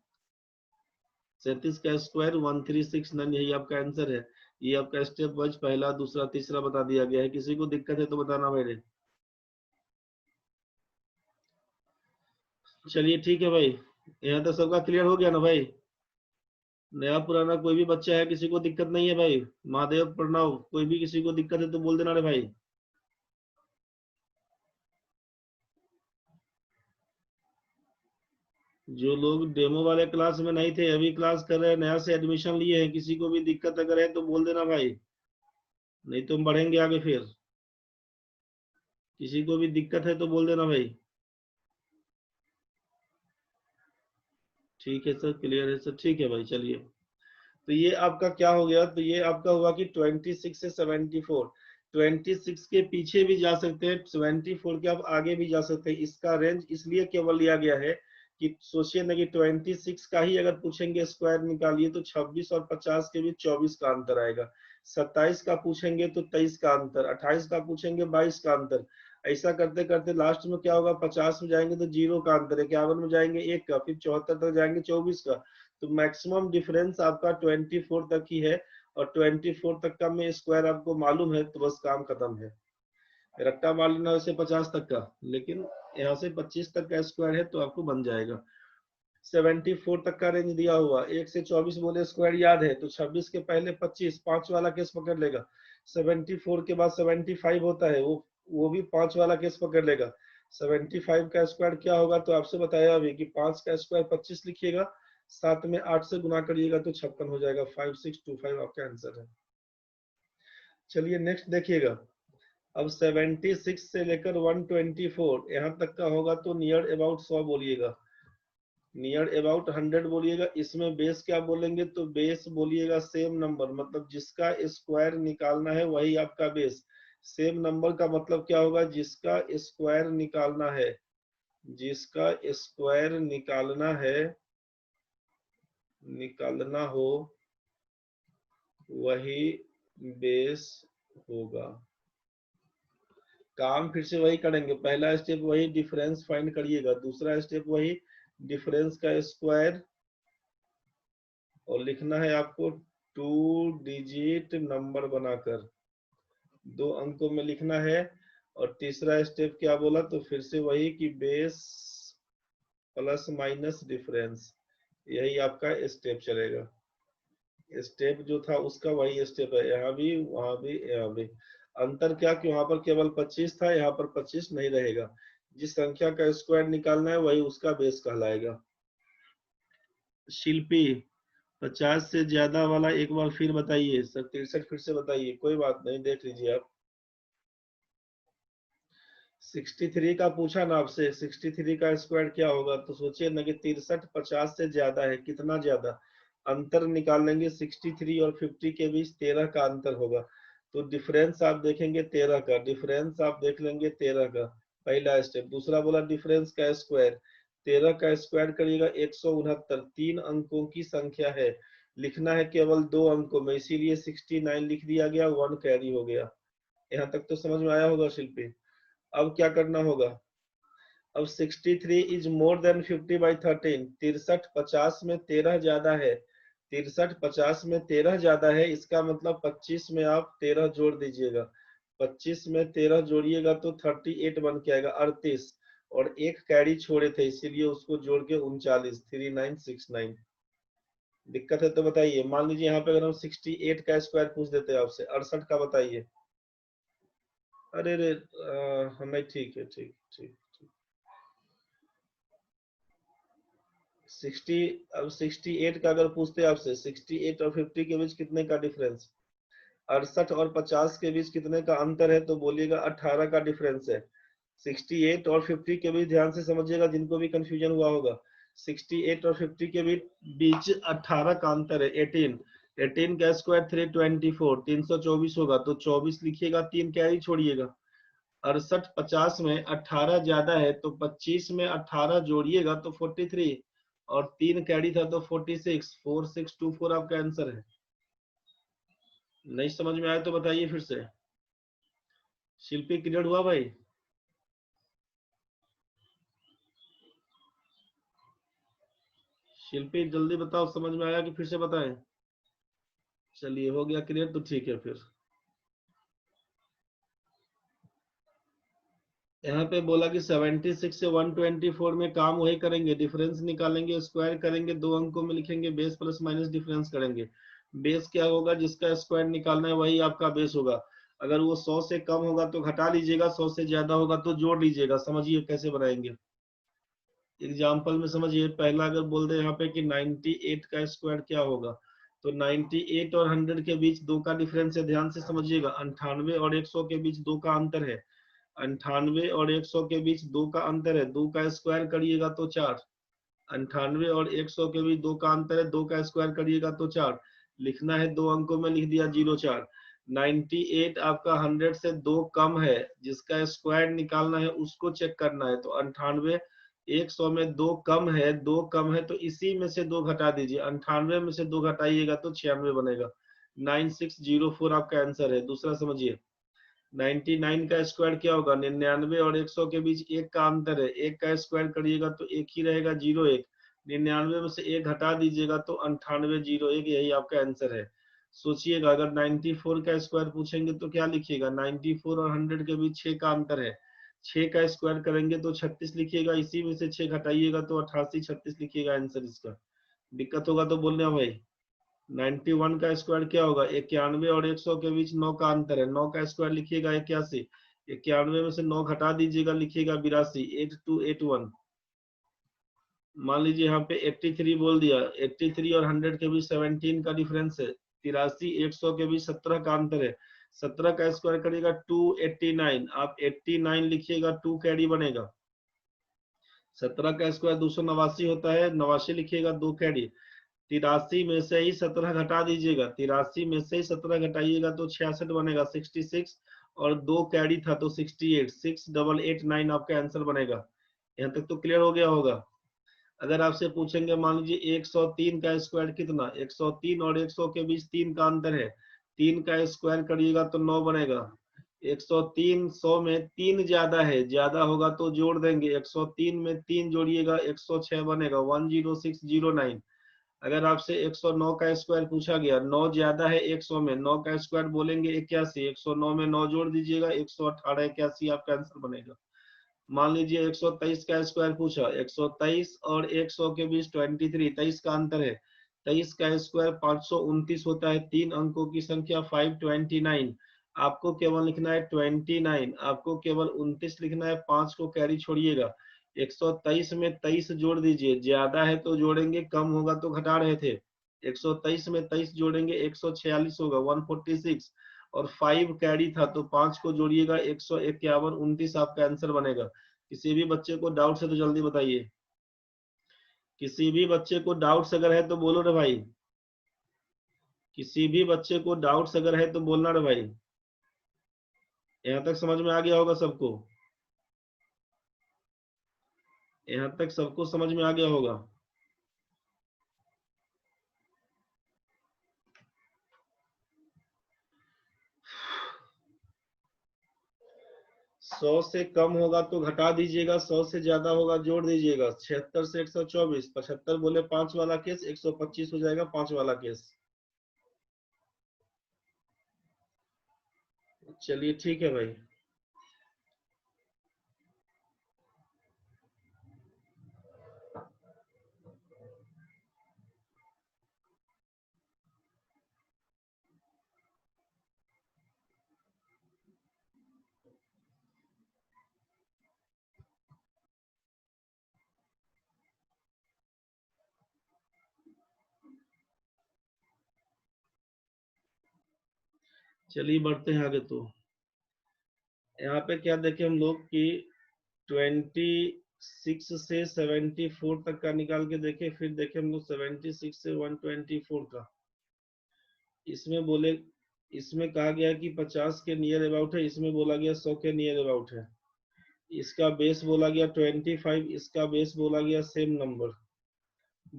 37 का स्क्वायर 1369, यही आपका आंसर है। ये आपका स्टेप वाइज पहला दूसरा तीसरा बता दिया गया है। किसी को दिक्कत है तो बताना मेरे। चलिए ठीक है भाई, यहाँ तक सबका क्लियर हो गया ना भाई? नया पुराना कोई भी बच्चा है, किसी को दिक्कत नहीं है भाई? महादेव प्रणव, कोई भी किसी को दिक्कत है तो बोल देना रे भाई। जो लोग डेमो वाले क्लास में नहीं थे, अभी क्लास कर रहे हैं, नया से एडमिशन लिए हैं, किसी को भी दिक्कत अगर है तो बोल देना भाई, नहीं तो हम बढ़ेंगे आगे फिर। किसी को भी दिक्कत है तो बोल देना भाई। ठीक है सर, क्लियर है सर, ठीक है भाई। चलिए, तो ये आपका क्या हो गया, तो ये आपका हुआ कि 26 से 74। 26 के पीछे भी जा सकते हैं, 74 के आप आगे भी जा सकते हैं। इसका रेंज इसलिए केवल लिया गया है कि सोचिए ना कि 26 का ही अगर पूछेंगे स्क्वायर निकालिए तो 26 और 50 के बीच 24 का अंतर आएगा। 27 का पूछेंगे तो 23 का अंतर, 28 का पूछेंगे 22 का अंतर। ऐसा करते करते लास्ट में क्या होगा, 50 में जाएंगे तो 0 का अंतर, 51 में जाएंगे 1 का, फिर 74 तक जाएंगे 24 का। तो मैक्सिमम डिफरेंस आपका 24 तक ही है, और 24 तक का में स्क्वायर आपको मालूम है तो बस काम खत्म है। रट्टा मार लेना वैसे 50 तक का, लेकिन यहाँ से 25 तक का स्क्वायर है तो आपको बन जाएगा। 74 तक का रेंज दिया हुआ, 1 से 24 बोले स्क्वायर याद है, तो 26 के पहले 25, 5 वाला केस पकड़ लेगा। 74 के बाद 75 होता है, वो भी 5 वाला केस पकड़ लेगा। 75 का स्क्वायर क्या होगा, तो आपसे बताया अभी कि 5 का स्क्वायर 25 लिखिएगा, साथ में 8 से गुना करिएगा तो 56 हो जाएगा। 5625 आपका आंसर है। चलिए नेक्स्ट देखिएगा। अब 76 से लेकर 124 यहाँ तक का होगा तो नियर अबाउट 100 बोलिएगा, नियर अबाउट 100 बोलिएगा। इसमें बेस क्या बोलेंगे, तो बेस बोलिएगा सेम नंबर, मतलब जिसका स्क्वायर निकालना है वही आपका बेस। सेम नंबर का मतलब क्या होगा, जिसका स्क्वायर निकालना है, जिसका स्क्वायर निकालना हो वही बेस होगा। काम फिर से वही करेंगे, पहला स्टेप वही डिफरेंस फाइंड करिएगा, दूसरा स्टेप वही डिफरेंस का स्क्वायर, और लिखना है आपको 2 डिजिट नंबर बनाकर, 2 अंकों में लिखना है। और तीसरा स्टेप क्या बोला, तो फिर से वही कि बेस प्लस माइनस डिफरेंस, यही आपका स्टेप चलेगा। स्टेप जो था उसका वही स्टेप है, यहाँ भी वहां भी यहाँ भी। अंतर क्या कि वहां पर केवल 25 था, यहाँ पर 25 नहीं रहेगा। जिस संख्या का स्क्वायर निकालना है वही उसका बेस कहलाएगा। शिल्पी, 50 से ज्यादा वाला एक बार फिर बताइए सर, 63 फिर से बताइए, कोई बात नहीं देख लीजिए आप। 63 का पूछा ना आपसे, 63 का स्क्वायर क्या होगा, तो सोचिए ना कि 63 50 से ज्यादा है, कितना ज्यादा, अंतर निकाल लेंगे। 63 और 50 के बीच 13 का अंतर होगा, तो डिफरेंस आप देखेंगे 13 का, डिफरेंस आप देख लेंगे 13 का। पहला स्टेप। दूसरा बोला डिफरेंस का स्क्वायर, 13 का स्क्वायर करिएगा 169, 3 अंकों की संख्या है, लिखना है केवल 2 अंकों में, इसीलिए 69 लिख दिया गया, 1 कैरी हो गया। यहाँ तक तो समझ में आया होगा शिल्पी। अब क्या करना होगा, अब 63 इज मोर देन 50/13, 63 50 में 13 ज्यादा है, 63 50 में 13 ज्यादा है, इसका मतलब 25 में आप 13 जोड़ दीजिएगा, 25 में 13 जोड़िएगा तो 38 बन के आएगा, 38, और एक कैरी छोड़े थे इसीलिए उसको जोड़ के 39, 3969। दिक्कत है तो बताइए। मान लीजिए यहाँ पे अगर हम 68 का स्क्वायर पूछ देते हैं आपसे, 68 का बताइए। अरे रे नहीं, ठीक है, ठीक ठीक ठीक। 60, अब 68 का अगर पूछते हैं आपसे, 68 और 50 के बीच कितने का डिफरेंस, 68 और 50 के बीच कितने का अंतर है, तो बोलिएगा 18 का डिफरेंस है। 68 और 50 के बीच, ध्यान से समझिएगा जिनको भी कंफ्यूजन हुआ होगा, 68 और 50 के बीच 18 का अंतर है, 18, 18 का स्क्वायर 324, 324 होगा तो 24 लिखिएगा, 3 कैरी छोड़िएगा। 68 50 में 18 ज्यादा है तो 25 में 18 जोड़िएगा तो 43, और 3 कैरी था तो 46, 4624 आपका आंसर है। नहीं समझ में आया तो बताइए फिर से। शिल्पी क्लियर हुआ भाई? शिल्पी जल्दी बताओ, समझ में आया कि फिर से बताएं? चलिए हो गया क्लियर तो ठीक है। फिर यहाँ पे बोला कि 76 से 124 में काम वही करेंगे, डिफरेंस निकालेंगे, स्क्वायर करेंगे, 2 अंकों में लिखेंगे, बेस प्लस माइनस डिफरेंस करेंगे। बेस क्या होगा, जिसका स्क्वायर निकालना है वही आपका बेस होगा। अगर वो 100 से कम होगा तो घटा लीजिएगा, 100 से ज्यादा होगा तो जोड़ लीजिएगा। समझिए कैसे बनाएंगे एग्जाम्पल में, समझिए। पहला अगर बोल दे यहाँ पे कि 98 का स्क्वायर क्या होगा, तो 98 और 100 के बीच 2 का डिफरेंस है, ध्यान से समझिएगा। 98 और 100 के बीच 2 का अंतर है, 98 और 100 के बीच 2 का अंतर है, 2 का स्क्वायर करिएगा तो 4, 98 और 100 के बीच 2 का अंतर है, 2 का स्क्वायर करिएगा तो 4, लिखना है 2 अंकों में, लिख दिया 04। 98 आपका 100 से 2 कम है, जिसका स्क्वायर निकालना है उसको चेक करना है, तो 98 100 में 2 कम है, 2 कम है तो इसी में से 2 घटा दीजिए, 98 में से 2 घटाइएगा तो 96 बनेगा, 9604 आपका आंसर है। दूसरा समझिए, 99 का स्क्वायर क्या होगा, 99 और 100 के बीच 1 का अंतर है, 1 का स्क्वायर करिएगा तो 1 ही रहेगा, 01, 99 में से 1 हटा दीजिएगा तो 9801, यही आपका आंसर है। सोचिएगा अगर 94 का स्क्वायर पूछेंगे तो क्या लिखिएगा, 94 और 100 के बीच 6 का अंतर है, 6 का स्क्वायर करेंगे तो 36 लिखिएगा, इसी में से 6 घटाइएगा तो 88, 36 लिखिएगा आंसर इसका। दिक्कत होगा तो बोलना भाई। 91 का स्क्वायर क्या होगा, 91 और 100 के बीच 9 का अंतर है, 9 का स्क्वायर लिखिएगा 81, 91 में से 9 घटा दीजिएगा, लिखिएगा 82, 8281। मान लीजिए यहाँ पे 83 बोल दिया, 83 और 100 के बीच 17 का डिफरेंस है, 83, 100 के बीच 17 का अंतर है, 17 का स्क्वायर करिएगा 289, आप 89 लिखिएगा, 2 कैरी बनेगा। 17 का स्क्वायर 289 होता है, 89 लिखिएगा, 2 कैरी। 83 में से ही 17 घटा दीजिएगा, 83 में से ही 17 घटाइएगा तो 66 बनेगा, 66, और 2 कैरी था तो 68, 6889 आपका आंसर बनेगा। यहाँ तक तो क्लियर हो गया होगा। अगर आपसे पूछेंगे मान लीजिए 103 का स्क्वायर कितना, 103 और 100 के बीच 3 का अंतर है, 3 का स्क्वायर करिएगा तो 9 बनेगा। 103 100 में 3 ज्यादा है, ज्यादा होगा तो जोड़ देंगे, 103 में 3 जोड़िएगा 106 बनेगा, 10609। अगर आपसे 109 का स्क्वायर पूछा गया, 9 ज्यादा है 100 में, 9 का स्क्वायर बोलेंगे 81, 109 में 9 जोड़ दीजिएगा, 118 81 आपका आंसर बनेगा। मान लीजिए 123 का स्क्वायर पूछा, 123 और 100 के बीच 23, 23 का अंतर है, 23 का स्क्वायर 529 होता है, 3 अंकों की संख्या 529, आपको केवल लिखना है 29, आपको केवल 29 लिखना है, 5 को कैरी छोड़िएगा, 123 में 23 जोड़ दीजिए, ज्यादा है तो जोड़ेंगे, कम होगा तो घटा रहे थे, 123 में 23 जोड़ेंगे 146 होगा, 146, और 5 कैरी था तो 5 को जोड़िएगा, 151, 29 आपका आंसर बनेगा। किसी भी बच्चे को डाउट है तो जल्दी बताइए, किसी भी बच्चे को डाउट्स अगर है तो बोलो रे भाई, किसी भी बच्चे को डाउट्स अगर है तो बोलना रे भाई। यहाँ तक समझ में आ गया होगा सबको? यहाँ तक सबको समझ में आ गया होगा। सौ से कम होगा तो घटा दीजिएगा, 100 से ज्यादा होगा जोड़ दीजिएगा। 76 से 124, 75 बोले 5 वाला केस, 125 हो जाएगा 5 वाला केस। चलिए ठीक है भाई। चलिए बढ़ते हैं आगे। तो यहाँ पे क्या देखे हम लोग कि 26 से 74 तक का निकाल के देखे, फिर देखे हम लोग 76 से 124 का। इसमें बोले, इसमें कहा गया कि 50 के नियर अबाउट है, इसमें बोला गया 100 के नियर अबाउट है। इसका बेस बोला गया 25, इसका बेस बोला गया सेम नंबर।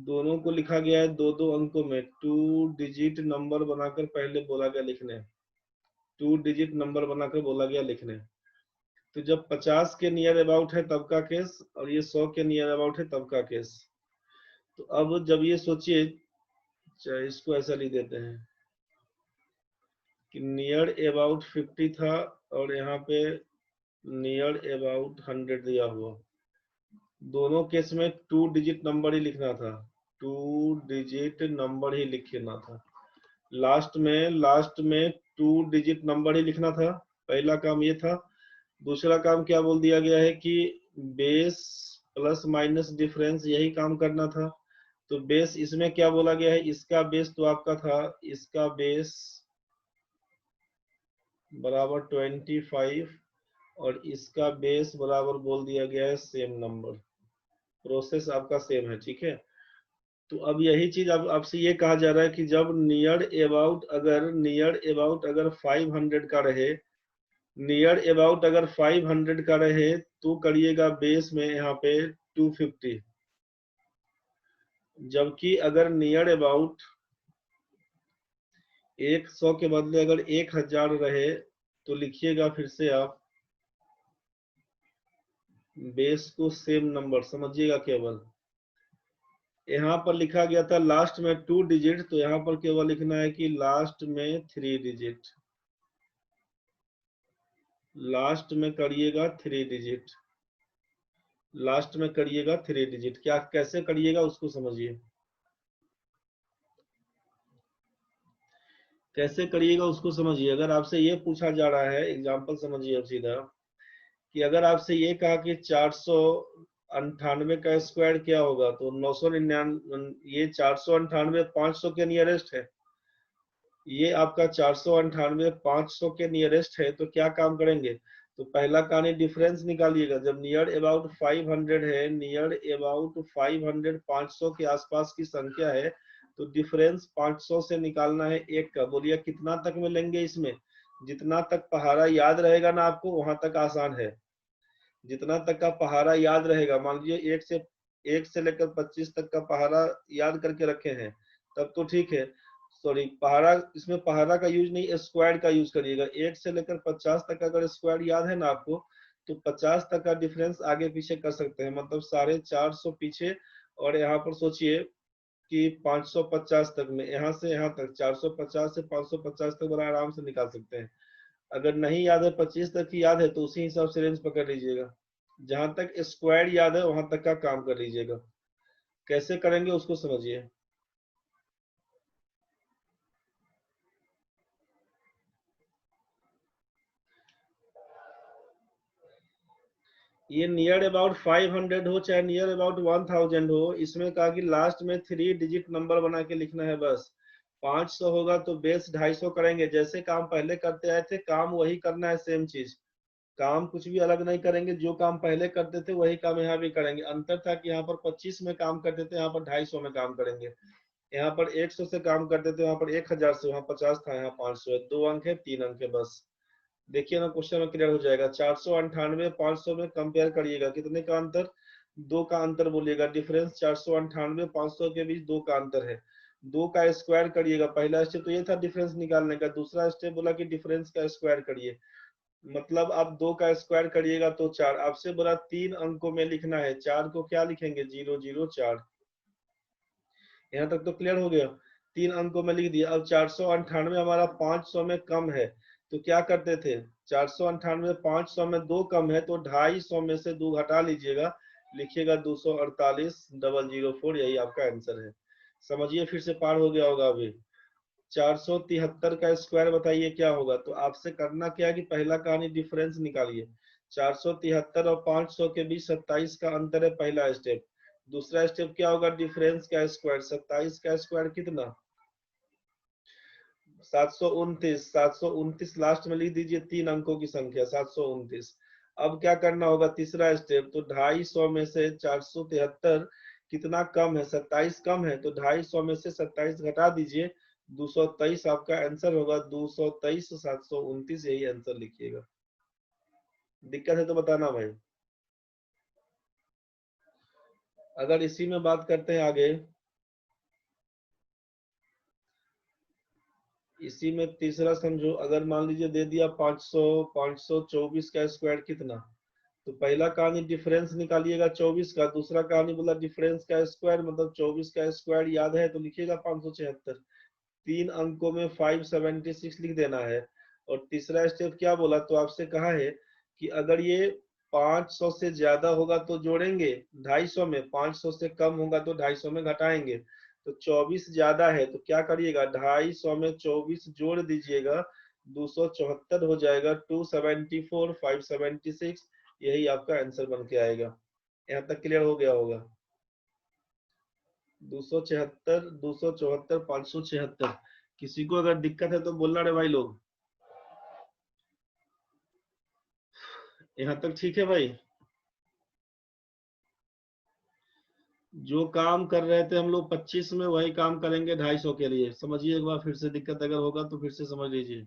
दोनों को लिखा गया है दो दो अंकों में। 2 डिजिट नंबर बनाकर पहले बोला गया लिखने, 2 डिजिट नंबर बनाकर बोला गया लिखने। तो जब 50 के नियर अबाउट है तब का केस, और ये 100 के नियर अबाउट है तब का केस। तो अब जब ये सोचिए, इसको ऐसा लिख देते हैं कि नियर अबाउट 50 था और यहाँ पे नियर अबाउट 100 दिया हुआ। दोनों केस में 2 डिजिट नंबर ही लिखना था, 2 डिजिट नंबर ही लिखना था। लास्ट में 2 डिजिट नंबर ही लिखना था। पहला काम ये था। दूसरा काम क्या बोल दिया गया है कि बेस प्लस माइनस डिफरेंस, यही काम करना था। तो बेस इसमें क्या बोला गया है, इसका बेस तो आपका था, इसका बेस बराबर 25 और इसका बेस बराबर बोल दिया गया है सेम नंबर। प्रोसेस आपका सेम है, ठीक है। तो अब यही चीज अब आपसे ये कहा जा रहा है कि जब नियर अबाउट अगर 500 का रहे, नियर अबाउट अगर 500 का रहे तो करिएगा बेस में यहाँ पे 250। जबकि अगर नियर अबाउट 100 के बदले अगर 1000 रहे तो लिखिएगा फिर से आप बेस को सेम नंबर समझिएगा। केवल यहाँ पर लिखा गया था लास्ट में 2 डिजिट, तो यहाँ पर केवल लिखना है कि लास्ट में 3 डिजिट। लास्ट में करिएगा 3 डिजिट, लास्ट में करिएगा 3 डिजिट। क्या कैसे करिएगा उसको समझिए, कैसे करिएगा उसको समझिए। अगर आपसे ये पूछा जा रहा है, एग्जांपल समझिए अब सीधा, कि अगर आपसे ये कहा कि 498 का स्क्वायर क्या होगा, तो 999, ये 498 500 के नियरेस्ट है। ये आपका 498 500 के नियरेस्ट है। तो क्या काम करेंगे, तो पहला कहानी डिफरेंस निकालिएगा। जब नियर अबाउट 500 है, नियर अबाउट 500 500 के आसपास की संख्या है, तो डिफरेंस 500 से निकालना है एक का। बोलिए कितना तक में लेंगे इसमें, जितना तक पहाड़ा याद रहेगा ना आपको वहां तक आसान है। जितना तक का पहाड़ा याद रहेगा, मान लीजिए 1 से लेकर 25 तक का पहाड़ा याद करके रखे हैं, तब तो ठीक है। सॉरी, पहाड़ा, इसमें पहाड़ा का यूज नहीं, स्क्वायर का यूज करिएगा। 1 से लेकर 50 तक अगर स्क्वायर याद है ना आपको, तो 50 तक का डिफरेंस आगे पीछे कर सकते हैं, मतलब 450 पीछे। और यहाँ पर सोचिए कि 550 तक में, यहाँ से यहाँ तक 450 से 550 तक बड़ा आराम से निकाल सकते हैं। अगर नहीं याद है 25 तक की याद है तो उसी हिसाब से रेंज पकड़ लीजिएगा। जहां तक स्क्वायर याद है वहां तक का काम कर लीजिएगा। कैसे करेंगे उसको समझिए। ये नियर अबाउट 500 हो चाहे नियर अबाउट 1000 हो, इसमें कहा कि लास्ट में 3 डिजिट नंबर बना के लिखना है बस। 500 होगा तो बेस 250 करेंगे, जैसे काम पहले करते आए थे काम वही करना है, सेम चीज। काम कुछ भी अलग नहीं करेंगे, जो काम पहले करते थे वही काम यहाँ भी करेंगे। अंतर था कि यहाँ पर 25 में काम करते थे, यहाँ पर 250 में काम करेंगे। यहाँ पर 100 से काम करते थे, वहां पर 1000 से, वहां 50 था, यहाँ 500 है। 2 अंक है, 3 अंक है बस। देखिए ना क्वेश्चन में क्लियर हो जाएगा। 498 500 में कंपेयर करिएगा, कितने का अंतर, दो का अंतर बोलिएगा, डिफरेंस 498 500 के बीच दो का अंतर है, दो का स्क्वायर करिएगा। पहला स्टेप तो ये था डिफरेंस निकालने का, दूसरा स्टेप बोला कि डिफरेंस का स्क्वायर करिए, मतलब आप दो का स्क्वायर करिएगा तो 4। आपसे बोला 3 अंकों में लिखना है, 4 को क्या लिखेंगे 004। यहाँ तक तो क्लियर हो गया, 3 अंकों में लिख दिया। अब 498 हमारा 500 में कम है, तो क्या करते थे, 498 500 में 2 कम है तो 250 में से 2 घटा लीजिएगा, लिखिएगा 248,004, यही आपका आंसर है। समझिए फिर से पार हो गया होगा अभी। 473 का स्क्वायर बताइए क्या होगा, तो आपसे करना क्या है कि पहला कहानी डिफरेंस निकालिए। 473 और 500 के बीच 27 का अंतर है, पहला स्टेप। दूसरा स्टेप क्या होगा, डिफरेंस का स्क्वायर। 27 का स्क्वायर कितना, 729। 729 लास्ट में लिख दीजिए, 3 अंकों की संख्या 729। अब क्या करना होगा, तीसरा स्टेप, तो 250 में से 473 कितना कम है, 27 कम है, तो 250 में से 27 घटा दीजिए, 223 आपका आंसर होगा। 223 729, यही आंसर लिखिएगा। दिक्कत है तो बताना भाई। अगर इसी में बात करते हैं आगे, इसी में तीसरा समझो, अगर मान लीजिए दे दिया 500, 524 का स्क्वायर कितना, तो पहला कहानी डिफरेंस निकालिएगा 24 का, दूसरा कहानी बोला डिफरेंस का स्क्वायर, मतलब 24 का स्क्वायर याद है तो लिखिएगा 576। 3 अंकों में 576 लिख देना है। और तीसरा स्टेप क्या बोला, तो आपसे कहा है कि अगर ये 500 से ज्यादा होगा तो जोड़ेंगे 250 में, 500 से कम होगा तो 250 में घटाएंगे। तो 24 ज्यादा है तो क्या करिएगा, 250 में 24 जोड़ दीजिएगा, 274 हो जाएगा। 274 576, यही आपका आंसर बन के आएगा। यहाँ तक क्लियर हो गया होगा। 276, 274, 576। किसी को अगर दिक्कत है तो बोलना रे भाई लोग। यहाँ तक ठीक है भाई। जो काम कर रहे थे हम लोग 25 में, वही काम करेंगे 250 के लिए। समझिए एक बार फिर से, दिक्कत अगर होगा तो फिर से समझ लीजिए।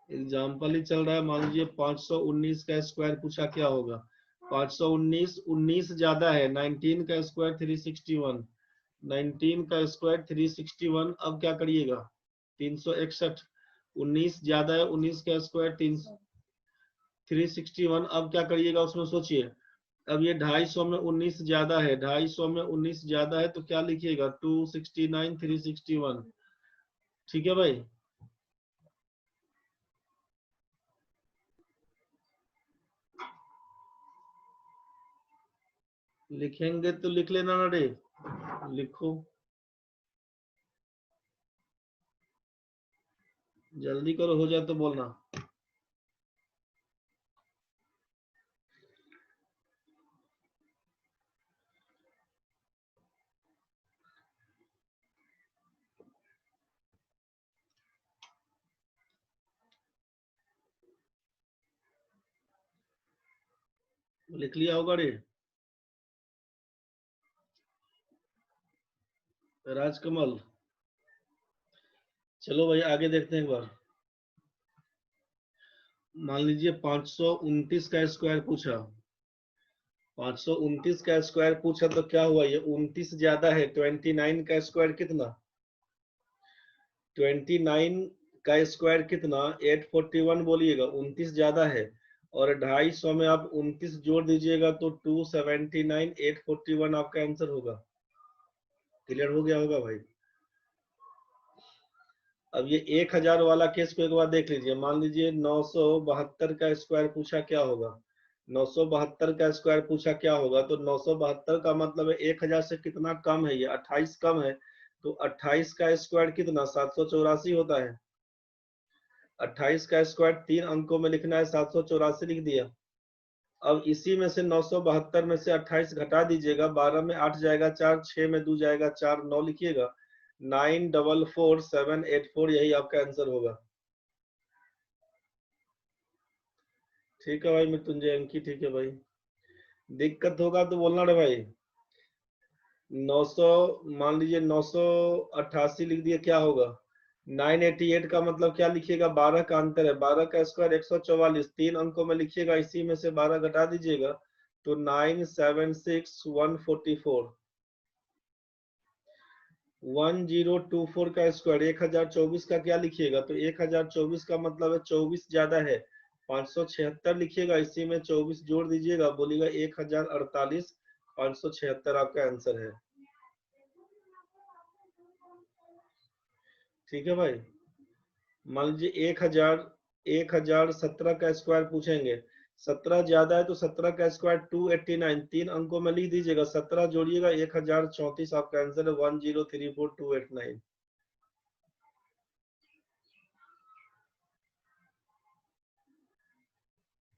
एग्जाम्पल ही चल रहा है, मान लीजिए 519 का स्क्वायर पूछा क्या होगा। 519, 19 ज्यादा है, 19 का स्क्वायर 361, 19 का स्क्वायर 361। अब क्या करिएगा, 361। 19 ज्यादा है, 19 का स्क्वायर 361। अब क्या करिएगा उसमें सोचिए। अब ये 250 में 19 ज्यादा है, 250 में 19 ज्यादा है तो क्या लिखिएगा, 269 361। ठीक है भाई। लिखेंगे तो लिख लेना ना रे, लिखो, जल्दी करो, हो जाए तो बोलना। लिख लिया होगा रे राजकमल। चलो भाई आगे देखते हैं एक बार। मान लीजिए 529 का स्क्वायर पूछा, 529 का स्क्वायर पूछा तो क्या हुआ, ये 29 ज्यादा है। 29 का स्क्वायर कितना, 29 का स्क्वायर कितना, 841 बोलिएगा, 29 ज्यादा है। और 250 में आप 29 जोड़ दीजिएगा तो 279, 841 आपका आंसर होगा। क्लियर हो गया होगा भाई। अब ये 1000 वाला केस को एक बार देख लीजिए। मान लीजिए 972 का स्क्वायर पूछा क्या होगा, 972 का स्क्वायर पूछा क्या होगा, तो 972 का मतलब है 1000 से कितना कम है, ये 28 कम है। तो 28 का स्क्वायर कितना, 784 होता है। 28 का स्क्वायर 3 अंकों में लिखना है, 784 लिख दिया। अब इसी में से 972 में से 28 घटा दीजिएगा, 12 में 8 जाएगा 4, 6 में 2 जाएगा 4, 9 लिखिएगा, 944784, यही आपका आंसर होगा। ठीक है भाई मृत्युंजय अंकी, ठीक है भाई। दिक्कत होगा तो बोलना रे भाई। 900, मान लीजिए 988 लिख दिया, क्या होगा, 988 का मतलब क्या लिखिएगा, 12 का अंतर है, 12 का स्क्वायर 144, 3 अंकों में लिखिएगा, इसी में से 12 घटा दीजिएगा तो 976144। 1024 का स्क्वायर 1024 का क्या लिखिएगा, तो 1024 का मतलब है 24 ज्यादा है, 576 लिखिएगा, इसी में 24 जोड़ दीजिएगा, बोलिएगा 1048, 576 आपका आंसर है। ठीक है भाई। मान लीजिए 1017 का स्क्वायर पूछेंगे, 17 ज्यादा है तो 17 का स्क्वायर 289, 3 अंकों में लिख दीजिएगा, 17 जोड़िएगा 1034, आपका आंसर है 1034289।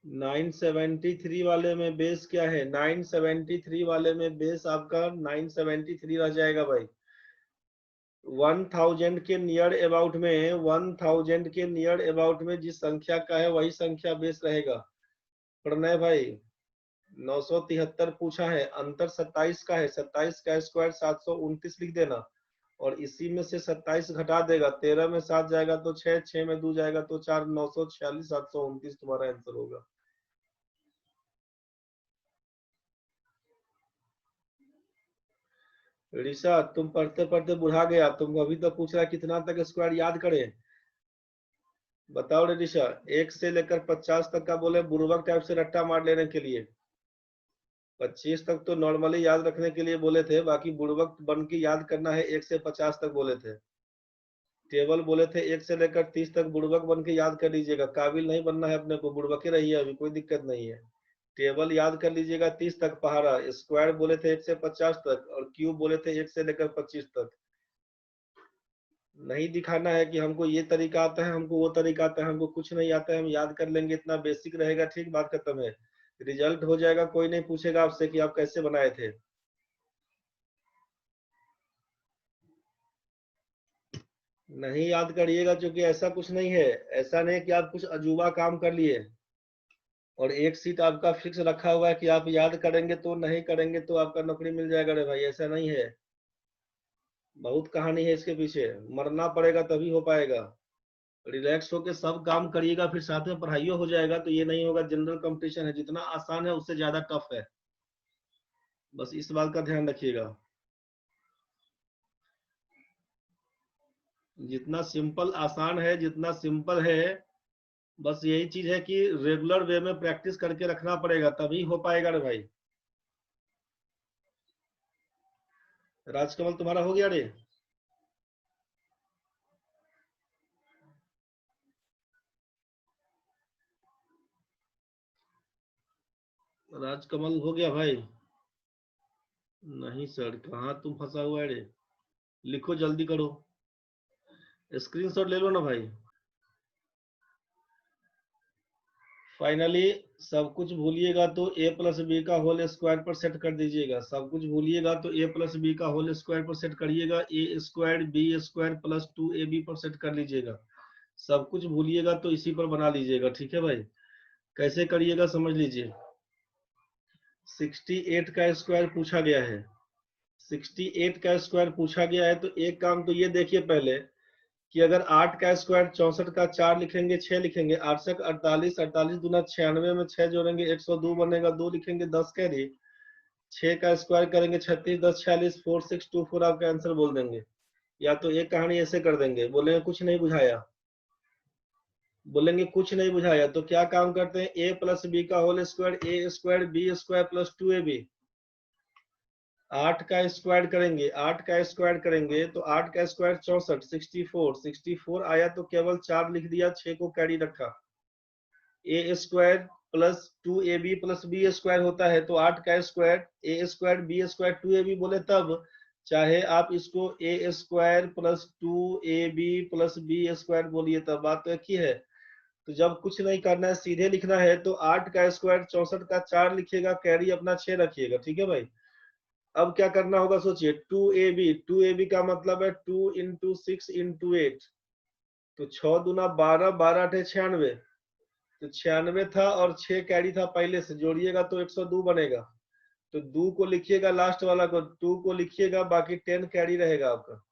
973 वाले में बेस क्या है, 973 वाले में बेस आपका 973 रह जाएगा भाई। 1000 के नियर अबाउट में, 1000 के नियर अबाउट में जिस संख्या का है वही संख्या बेस रहेगा। प्रणय भाई 973 पूछा है, अंतर 27 का है, 27 का स्क्वायर 729 लिख देना, और इसी में से 27 घटा देगा, 13 में 7 जाएगा तो 6, 6 में 2 जाएगा तो 4, 946, 729 तुम्हारा आंसर होगा। ऋषा तुम पढ़ते पढ़ते बुढ़ा गया, तुम अभी तो पूछ रहा कितना तक स्क्वायर याद करे, बताओ रे ऋषा। 1 से लेकर 50 तक का बोले बुर्बक टाइप से रट्टा मार लेने के लिए, 25 तक तो नॉर्मली याद रखने के लिए बोले थे, बाकी बुड़बक बन के याद करना है 1 से 50 तक बोले थे। टेबल बोले थे 1 से लेकर 30 तक बुड़बक बन के याद कर लीजिएगा, काबिल नहीं बनना है अपने को, बुड़बक ही रहिए अभी, कोई दिक्कत नहीं है। टेबल याद कर लीजिएगा 30 तक पहाड़ा, स्क्वायर बोले थे 1 से 50 तक, और क्यूब बोले थे 1 से लेकर 25 तक। नहीं दिखाना है कि हमको ये तरीका आता है, हमको वो तरीका आता है, हमको कुछ नहीं आता है, हम याद कर लेंगे, इतना बेसिक रहेगा, ठीक, बात खत्म है। रिजल्ट हो जाएगा, कोई नहीं पूछेगा आपसे कि आप कैसे बनाए थे। नहीं याद करिएगा, क्योंकि ऐसा कुछ नहीं है, ऐसा नहीं है कि आप कुछ अजूबा काम कर लिए और एक सीट आपका फिक्स रखा हुआ है कि आप याद करेंगे तो, नहीं करेंगे तो आपका नौकरी मिल जाएगा रे भाई, ऐसा नहीं है। बहुत कहानी है इसके पीछे, मरना पड़ेगा तभी हो पाएगा। रिलैक्स होके सब काम करिएगा, फिर साथ में पढ़ाइयो हो जाएगा, तो ये नहीं होगा जनरल कंपटीशन है, जितना आसान है उससे ज्यादा टफ है, बस इस बात का ध्यान रखिएगा। जितना सिंपल आसान है, जितना सिंपल है, बस यही चीज है कि रेगुलर वे में प्रैक्टिस करके रखना पड़ेगा, तभी हो पाएगा रे भाई। राजकमल तुम्हारा हो गया रे? राजकमल हो गया भाई? नहीं सर, कहाँ तुम फंसा हुआ है रे? लिखो जल्दी करो, स्क्रीनशॉट ले लो ना भाई। फाइनली सब कुछ भूलिएगा तो a प्लस बी का होल स्क्वायर पर सेट कर दीजिएगा, सब कुछ भूलिएगा तो a प्लस बी का होल स्क्वायर पर सेट करिएगा, A square B square plus 2ab पर सेट कर लीजिएगा। सब कुछ भूलिएगा तो इसी पर बना लीजिएगा, ठीक है भाई। कैसे करिएगा समझ लीजिए। 68 का स्क्वायर पूछा गया है, 68 का स्क्वायर पूछा गया है, तो एक काम तो ये देखिए पहले कि अगर 8 का स्क्वायर 64 का 4 लिखेंगे, 6 लिखेंगे, 8 से 48, 48 दूना 96 में 6 जोड़ेंगे 102 बनेगा, 2 लिखेंगे 10 कैरी, 6 का स्क्वायर करेंगे 36, 10 46, 4624 आपका आंसर बोल देंगे। या तो एक कहानी ऐसे कर देंगे, बोलेंगे कुछ नहीं बुझाया, बोलेंगे कुछ नहीं बुझाया, तो क्या काम करते हैं, a प्लस बी का whole square, A square B square plus 2ab। 8 का स्क्वायर करेंगे, 8 का स्क्वायर करेंगे तो 8 का स्क्वायर 64, 64, 64 आया तो केवल 4 लिख दिया, 6 को कैरी रखा। A square plus 2ab plus B square होता है, तो 8 का square A square B square 2ab बोले तब, चाहे आप इसको A square plus 2ab plus B square बोलिए तब, बात तो एक ही है। तो जब कुछ नहीं करना है, सीधे लिखना है, तो 8 का स्क्वायर 64 का 4 लिखिएगा, कैरी अपना 6 रखिएगा, ठीक है भाई। अब क्या करना होगा सोचिए, 2ab का मतलब है 2 इंटू 6 इंटू 8, तो 6 दूना 12, 12 8 96, तो 96 था और 6 कैरी था पहले से, जोड़िएगा तो 102 बनेगा। तो 2 को लिखिएगा, लास्ट वाला को 2 को लिखिएगा, बाकी 10 कैरी रहेगा आपका।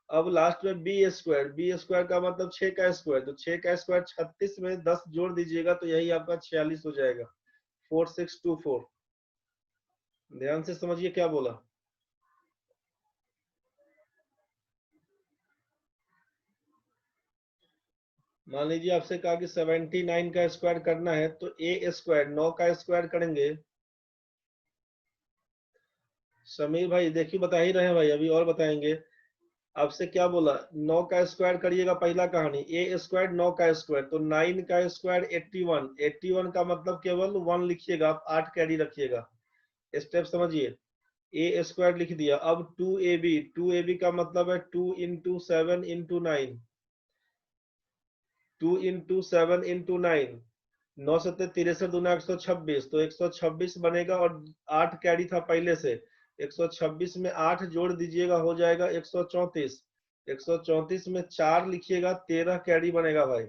अब लास्ट में बी स्क्वायर का मतलब 6 का स्क्वायर, तो 6 का स्क्वायर 36 में 10 जोड़ दीजिएगा तो यही आपका 46 हो जाएगा, 4624। ध्यान से समझिए क्या बोला। मान लीजिए आपसे कहा कि 79 का स्क्वायर करना है, तो ए स्क्वायर 9 का स्क्वायर करेंगे। समीर भाई देखिए बता ही रहे हैं भाई, अभी और बताएंगे। आपसे क्या बोला, 9 का स्क्वायर करिएगा, पहला कहानी ए स्क्वायर 9 का स्क्वायर, तो 9 का स्क्वायर 81, 81 का मतलब केवल 1 लिखिएगा आप, 8 कैरी रखिएगा। स्टेप समझिए, ए स्क्वायर लिख दिया। अब 2ab का मतलब है 2 इंटू 7 इंटू 9, 2 इंटू 7 इंटू 9, 9 सत्ते 63 दूना 126, तो 126 बनेगा और 8 कैरी था पहले से, 126 में 8 जोड़ दीजिएगा हो जाएगा 134, 134 में 4 लिखिएगा, 13 कैरी बनेगा भाई।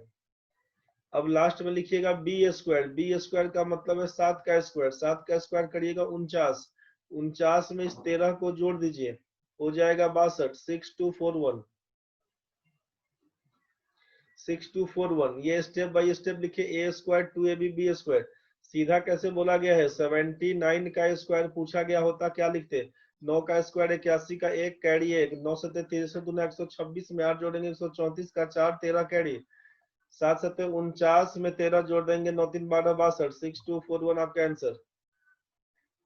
अब लास्ट में लिखिएगा बी स्क्वायर का मतलब है 7 का स्क्वायर, 7 का स्क्वायर करिएगा 49, 49 में इस 13 को जोड़ दीजिए हो जाएगा 62, 6241, 6241। ये स्टेप बाय स्टेप लिखे, ए स्क्वायर 2ab बी स्क्वायर। सीधा कैसे बोला गया है, 79 का स्क्वायर पूछा गया होता क्या लिखते, 9 का स्क्वायर 81 का 1 कैरी 1, 9 सत्ते 63 दूना 126 में 8 जोड़ेंगे 134 का 4, 13 कैरी, 7 सत्ते 49 में 13 जोड़ देंगे 9 3 12 62, 6241 आपका आंसर।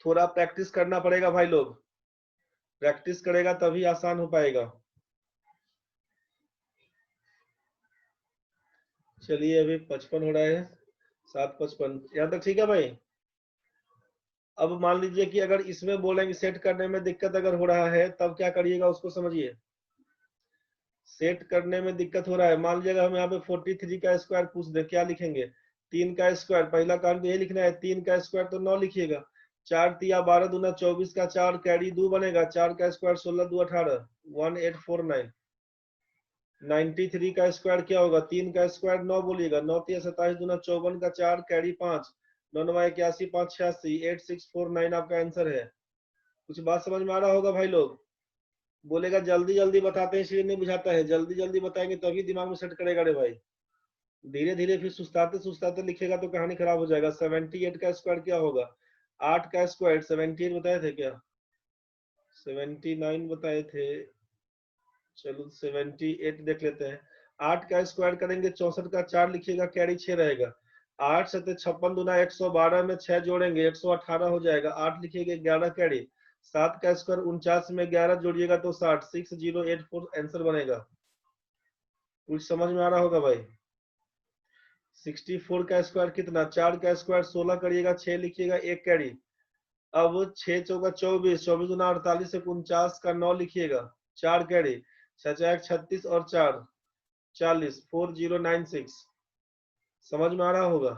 थोड़ा प्रैक्टिस करना पड़ेगा भाई लोग, प्रैक्टिस करेगा तभी आसान हो पाएगा। चलिए अभी 55 हो रहा है, 7:55 यहाँ तक ठीक है भाई। अब मान लीजिए कि अगर इसमें बोलेंगे सेट करने में दिक्कत अगर हो रहा है, तब क्या करिएगा उसको समझिए। सेट करने में दिक्कत हो रहा है, मान लीजिएगा हम यहाँ पे 43 का स्क्वायर पूछ दे, क्या लिखेंगे, 3 का स्क्वायर, पहला काम तो यही लिखना है, 3 का स्क्वायर तो 9 लिखिएगा, 4 तिया 12 दूना 24 का 4 कैरी 2 बनेगा, 4 का स्क्वायर 16 2 18, 1849। 93 का स्क्वायर क्या होगा, 3 का स्क्वायर 9 बोलिएगा, 9 तिया 27 दूना 54 का 4 कैरी 5, 9 9 81 5 86, 8649 आपका आंसर है। कुछ बात समझ में आ रहा होगा भाई लोग। बोलेगा जल्दी जल्दी बताते हैं इसलिए नहीं बुझाता है, जल्दी जल्दी बताएंगे तभी दिमाग में सेट करेगा रे भाई। धीरे धीरे फिर सुस्ताते सुस्ताते लिखेगा तो कहानी खराब हो जाएगा। 78 का स्क्वायर क्या होगा, 8 का स्क्वायर 78 बताए थे क्या, 79 बताए थे, चलो 78 देख लेते हैं। 8 का स्क्वायर करेंगे 64 का 4 लिखिएगा, कैरी 6 रहेगा, 8 से 56 दूना 112 में 6 जोड़ेंगे 118 हो जाएगा, 8 लिखिएगा 11 कैरी, 7 का स्क्वायर 49 में 11 जोड़िएगा तो 60, 6084 आंसर बनेगा। कुछ समझ में आ रहा होगा भाई। 64 का स्क्वायर कितना, 4 का स्क्वायर 16 करिएगा, 6 लिखिएगा 1 कैरी, अब 6 चौका 24, 24 दूना 48 से 49 का 9 लिखिएगा, 4 कैरी, 6 36 और 4 40, 4096। समझ में आ रहा होगा।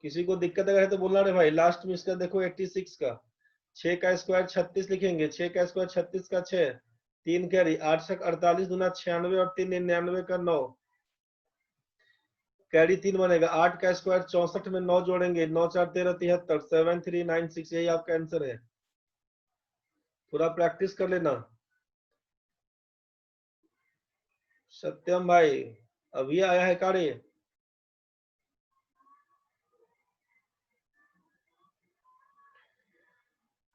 किसी को दिक्कत अगर है तो बोलना रे भाई। लास्ट में इसका देखो 86 का 6 का स्क्वायर 36 लिखेंगे, 6 का स्क्वायर 36 का 6, 3 कैरी, 8 से 48 दूना 96 और 3 99 का 9, कैरी 3 बनेगा, 8 का स्क्वायर 64 में 9 जोड़ेंगे 9 4 13 73, 7396, यही आपका आंसर है। पूरा प्रैक्टिस कर लेना। सत्यम भाई अभी आया है कार्य,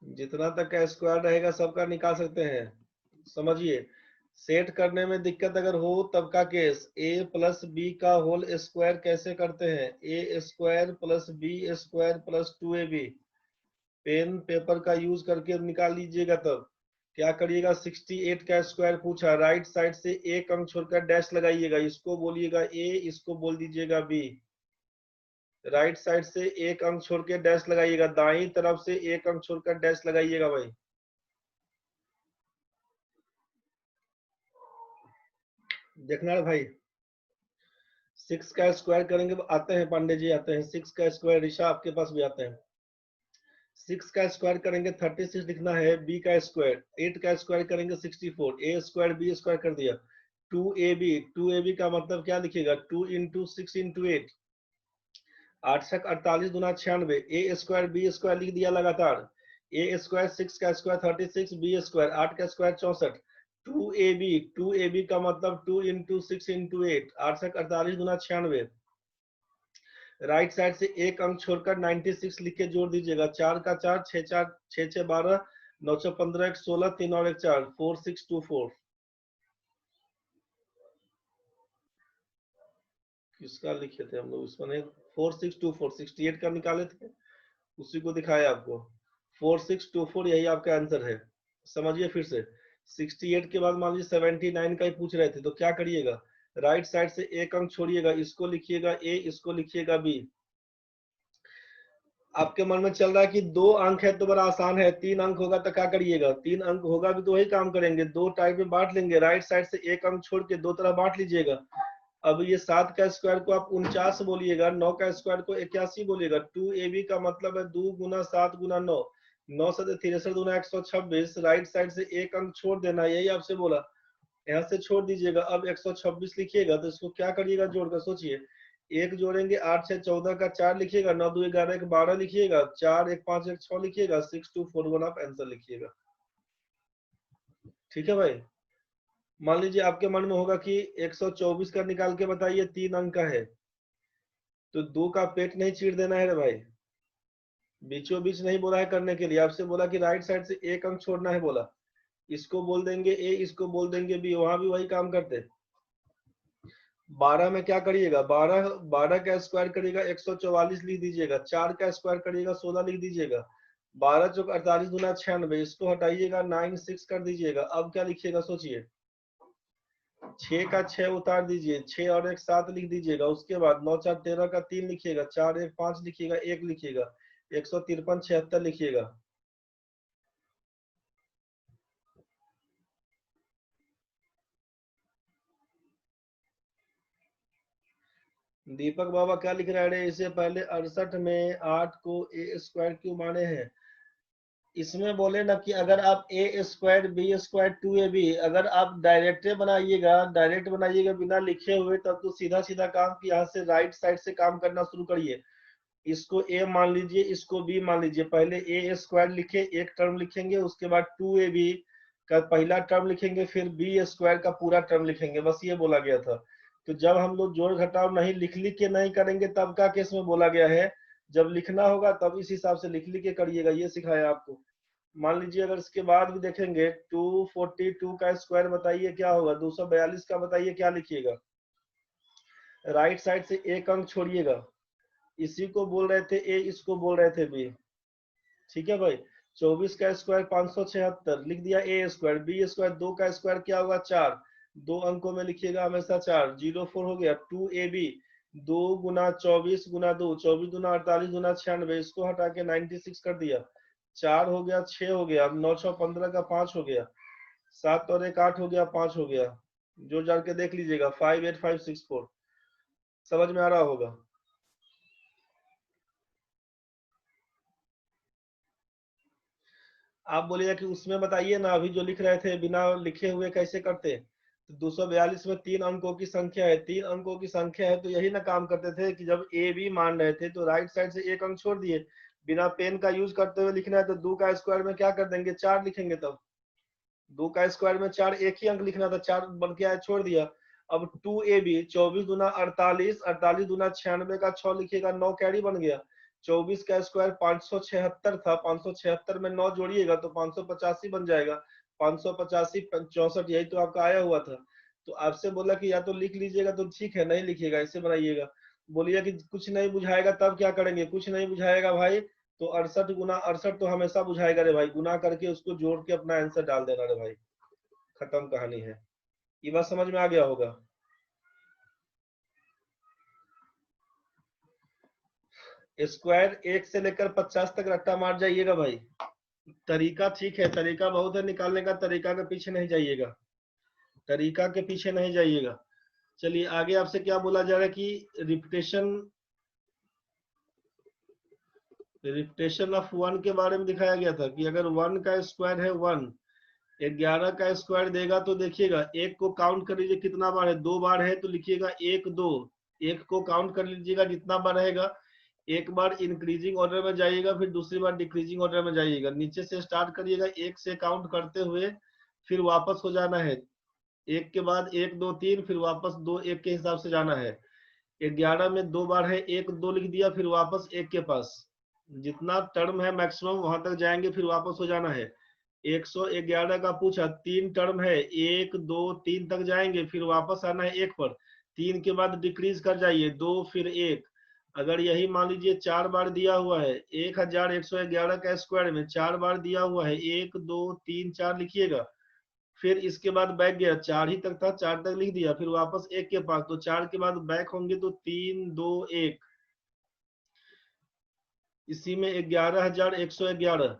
जितना तक का स्क्वायर रहेगा सबका निकाल सकते हैं। समझिए, सेट करने में दिक्कत अगर हो तब का केस, a प्लस बी का होल स्क्वायर कैसे करते हैं, A square plus B square plus 2ab, pen paper का यूज करके निकाल लीजिएगा। तब क्या करिएगा, 68 का स्क्वायर पूछा, राइट साइड से एक अंक छोड़कर डैश लगाइएगा, इसको बोलिएगा a, इसको बोल दीजिएगा b। राइट साइड से एक अंक छोड़ के डैश लगाइएगा, दाईं तरफ से एक अंक छोड़कर डैश लगाइएगा भाई। देखना है भाई। 6 का स्क्वायर करेंगे, आते हैं पांडे जी आते हैं, 6 का स्क्वायर ऋषा आपके पास भी आते हैं। 6 का स्क्वायर करेंगे 36 लिखना है, b का स्क्वायर, 8 का स्क्वायर करेंगे 64, a स्क्वायर b स्क्वायर कर दिया, 2ab का मतलब क्या लिखिएगा, 2 इंटू 6 इंटू 8, 8 से 48 दूना 96, ए स्क्वायर बी स्क्वायर लिख दिया लगातार, ए स्क्वायर 6 का स्क्वायर 36, बी स्क्वायर 8 का स्क्वायर 64, 2ab का मतलब 2 इंटू 6 इंटू 8, 8 से 48 गुना 96। राइट साइड से एक अंक छोड़कर 96 लिख के जोड़ दीजिएगा। 4 का 4, 6 4 6 6 12, 9 6 15, 1 16, 3 और 1 4, 4624। किसका लिखे थे हम लोग इसमें? नहीं, 4624 68 का निकाले थे, उसी को दिखाया आपको। 4624 यही आपका आंसर है। समझिए फिर से, 68 के बाद मान लीजिए 79 का ही पूछ रहे थे, तो क्या करिएगा, राइट साइड से एक अंक छोड़िएगा, इसको लिखिएगा ए, इसको लिखिएगा बी। आपके मन में चल रहा है कि 2 अंक है तो बड़ा आसान है, 3 अंक होगा तो क्या करिएगा? 3 अंक होगा भी तो वही काम करेंगे, 2 टाइप में बांट लेंगे, राइट साइड से एक अंक छोड़ के 2 तरफ बांट लीजिएगा। अब ये 7 का स्क्वायर को आप 49 बोलिएगा, 9 का स्क्वायर को 81 बोलिएगा। 2ab का मतलब है 2 गुना 7 गुना 9, 9 से 63 गुना 126। राइट साइड से एक अंक छोड़ देना, यही आपसे बोला, यहाँ से छोड़ दीजिएगा। अब 126 लिखिएगा तो इसको क्या करिएगा जोड़कर? सोचिए, एक जोड़ेंगे 8 6 14 का 4 लिखिएगा, 9 2 11 1 12 लिखिएगा, 4 1 5 1 6 लिखिएगा, 6241 आप आंसर लिखिएगा। ठीक है भाई। मान लीजिए आपके मन में होगा कि 124 का निकाल के बताइए, 3 अंक का है, तो 2 का पेट नहीं चीर देना है रे भाई, बीचों बीच नहीं बोला है करने के लिए, आपसे बोला कि राइट साइड से एक अंक छोड़ना है बोला। इसको बोल देंगे ए, इसको बोल देंगे बी, वहां भी वही काम करते। 12 में क्या करिएगा, 12 का स्क्वायर करिएगा 144 लिख दीजिएगा, 4 का स्क्वायर करिएगा 16 लिख दीजिएगा, 12 चौक 48 गुना 96, इसको हटाइएगा 9 6 कर दीजिएगा। अब क्या लिखिएगा सोचिए, 6 का 6 उतार दीजिए, 6 और 1 7 लिख दीजिएगा। उसके बाद 9 4 13 का 3 लिखिएगा, 4 1 5 लिखिएगा, 1 लिखिएगा, 153 76 लिखिएगा। दीपक बाबा क्या लिख रहे हैं? इससे पहले 68 में 8 को ए स्क्वायर क्यों माने हैं? इसमें बोले ना कि अगर आप ए स्क्वायर बी स्क्वायर 2ab, अगर आप डायरेक्ट बनाइएगा बिना लिखे हुए, तब तो सीधा सीधा काम कि यहाँ से राइट साइड से काम करना शुरू करिए। इसको ए मान लीजिए, इसको बी मान लीजिए। पहले ए स्क्वायर लिखे, एक टर्म लिखेंगे, उसके बाद 2ab का पहला टर्म लिखेंगे, फिर बी स्क्वायर का पूरा टर्म लिखेंगे, बस ये बोला गया था। तो जब हम लोग जोड़ घटाव नहीं लिख के नहीं करेंगे तब का केस में बोला गया है, जब लिखना होगा तब इस हिसाब से लिख के करिएगा, ये सिखाया आपको। मान लीजिए अगर इसके बाद भी देखेंगे, 242 का स्क्वायर बताइए क्या होगा, 242 का बताइए क्या लिखिएगा? राइट साइड से एक अंक छोड़िएगा, इसी को बोल रहे थे ए, इसको बोल रहे थे बी। ठीक है भाई। 24 का स्क्वायर 576 लिख दिया ए स्क्वायर, बी स्क्वायर 2 का स्क्वायर क्या होगा 4, 2 अंकों में लिखिएगा हमेशा 4, 04 हो गया। 2ab 2 गुना 24 गुना 2, 24 गुना 48 गुना 96, इसको हटा के 96 कर दिया, 4 हो गया 6 हो गया, 9 6 15 का 5 हो गया, 7 और 1 8 हो गया, 5 हो गया, जो जाके देख लीजिएगा 58564। समझ में आ रहा होगा? आप बोलिएगा कि उसमें बताइए ना, अभी जो लिख रहे थे बिना लिखे हुए कैसे करते? तो 242 में 3 अंकों की संख्या है, 3 अंकों की संख्या है, तो यही ना काम करते थे कि जब ए बी मान रहे थे तो राइट साइड से एक अंक छोड़ दिए, बिना पेन का यूज करते हुए लिखना है तो 2 का स्क्वायर में क्या कर देंगे, 4 लिखेंगे। तब 2 का स्क्वायर में 4, एक ही अंक लिखना था, 4 बन के आया, छोड़ दिया। अब 2ab 24 गुना 48, 48 गुना 96 का 6 लिखिएगा, 9 कैरी बन गया। 24 का स्क्वायर 576 था, 576 में 9 जोड़िएगा तो 585 बन जाएगा, 585 64, यही तो आपका आया हुआ था। तो आपसे बोला कि या तो लिख लीजिएगा तो ठीक है, नहीं लिखिएगा ऐसे बनाइएगा। बोलिए कि कुछ नहीं बुझाएगा तब क्या करेंगे? कुछ नहीं बुझाएगा भाई तो 68 गुना 68 तो हमेशा बुझाएगा रे भाई, गुना करके उसको जोड़ के अपना आंसर डाल देना रे भाई, खत्म कहानी है। ये बात समझ में आ गया होगा? स्क्वायर 1 से लेकर 50 तक रट्टा मार जाइएगा भाई, तरीका ठीक है, तरीका बहुत है निकालने का, तरीका के पीछे नहीं जाइएगा, तरीका के पीछे नहीं जाइएगा। चलिए आगे आपसे क्या बोला जा रहा है कि रिपीटेशन ऑफ 1 के बारे में दिखाया गया था कि अगर 1 का स्क्वायर है 1, 11 का स्क्वायर देगा तो देखिएगा, एक को काउंट कर लीजिए कितना बार है, 2 बार है तो लिखिएगा 1 2, एक को काउंट कर लीजिएगा जितना बार रहेगा, एक बार इंक्रीजिंग ऑर्डर में जाइएगा, फिर दूसरी बार डिक्रीजिंग ऑर्डर में जाइएगा। नीचे से स्टार्ट करिएगा, एक से काउंट करते हुए फिर वापस हो जाना है। एक के बाद 1 2 3, फिर वापस 2 1 के हिसाब से जाना है। 11 में 2 बार है, 1 2 लिख दिया, फिर वापस 1 के पास। जितना टर्म है मैक्सिमम वहां तक जाएंगे, फिर वापस हो जाना है। 111 का पूछा, 3 टर्म है, 1 2 3 तक जाएंगे, फिर वापस आना है 1 पर। 3 के बाद डिक्रीज कर जाइए, 2 फिर 1। अगर यही मान लीजिए 4 बार दिया हुआ है, 1111 का स्क्वायर में 4 बार दिया हुआ है, 1 2 3 4 लिखिएगा। फिर इसके बाद बैक गया, 4 ही तक था, 4 तक लिख दिया, फिर वापस 1 के पास, तो 4 के बाद बैक होंगे तो 3 2 1। इसी में 11,111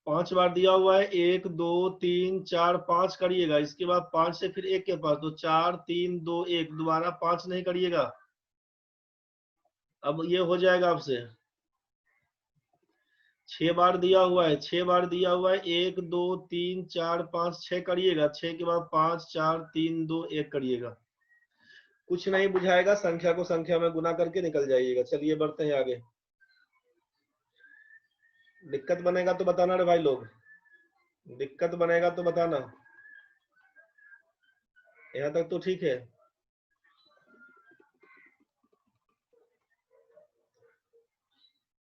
5 बार दिया हुआ है, 1 2 3 4 5 करिएगा। इसके बाद 5 से फिर 1 के पास, तो 4 3 2 1, दोबारा 5 नहीं करिएगा। अब ये हो जाएगा आपसे। 6 बार दिया हुआ है, 6 बार दिया हुआ है, 1 2 3 4 5 6 करिएगा। 6 के बाद 5 4 3 2 1 करिएगा। कुछ नहीं बुझाएगा, संख्या को संख्या में गुना करके निकल जाइएगा। चलिए बढ़ते हैं आगे। दिक्कत बनेगा तो बताना रे भाई लोग, दिक्कत बनेगा तो बताना। यहाँ तक तो ठीक है।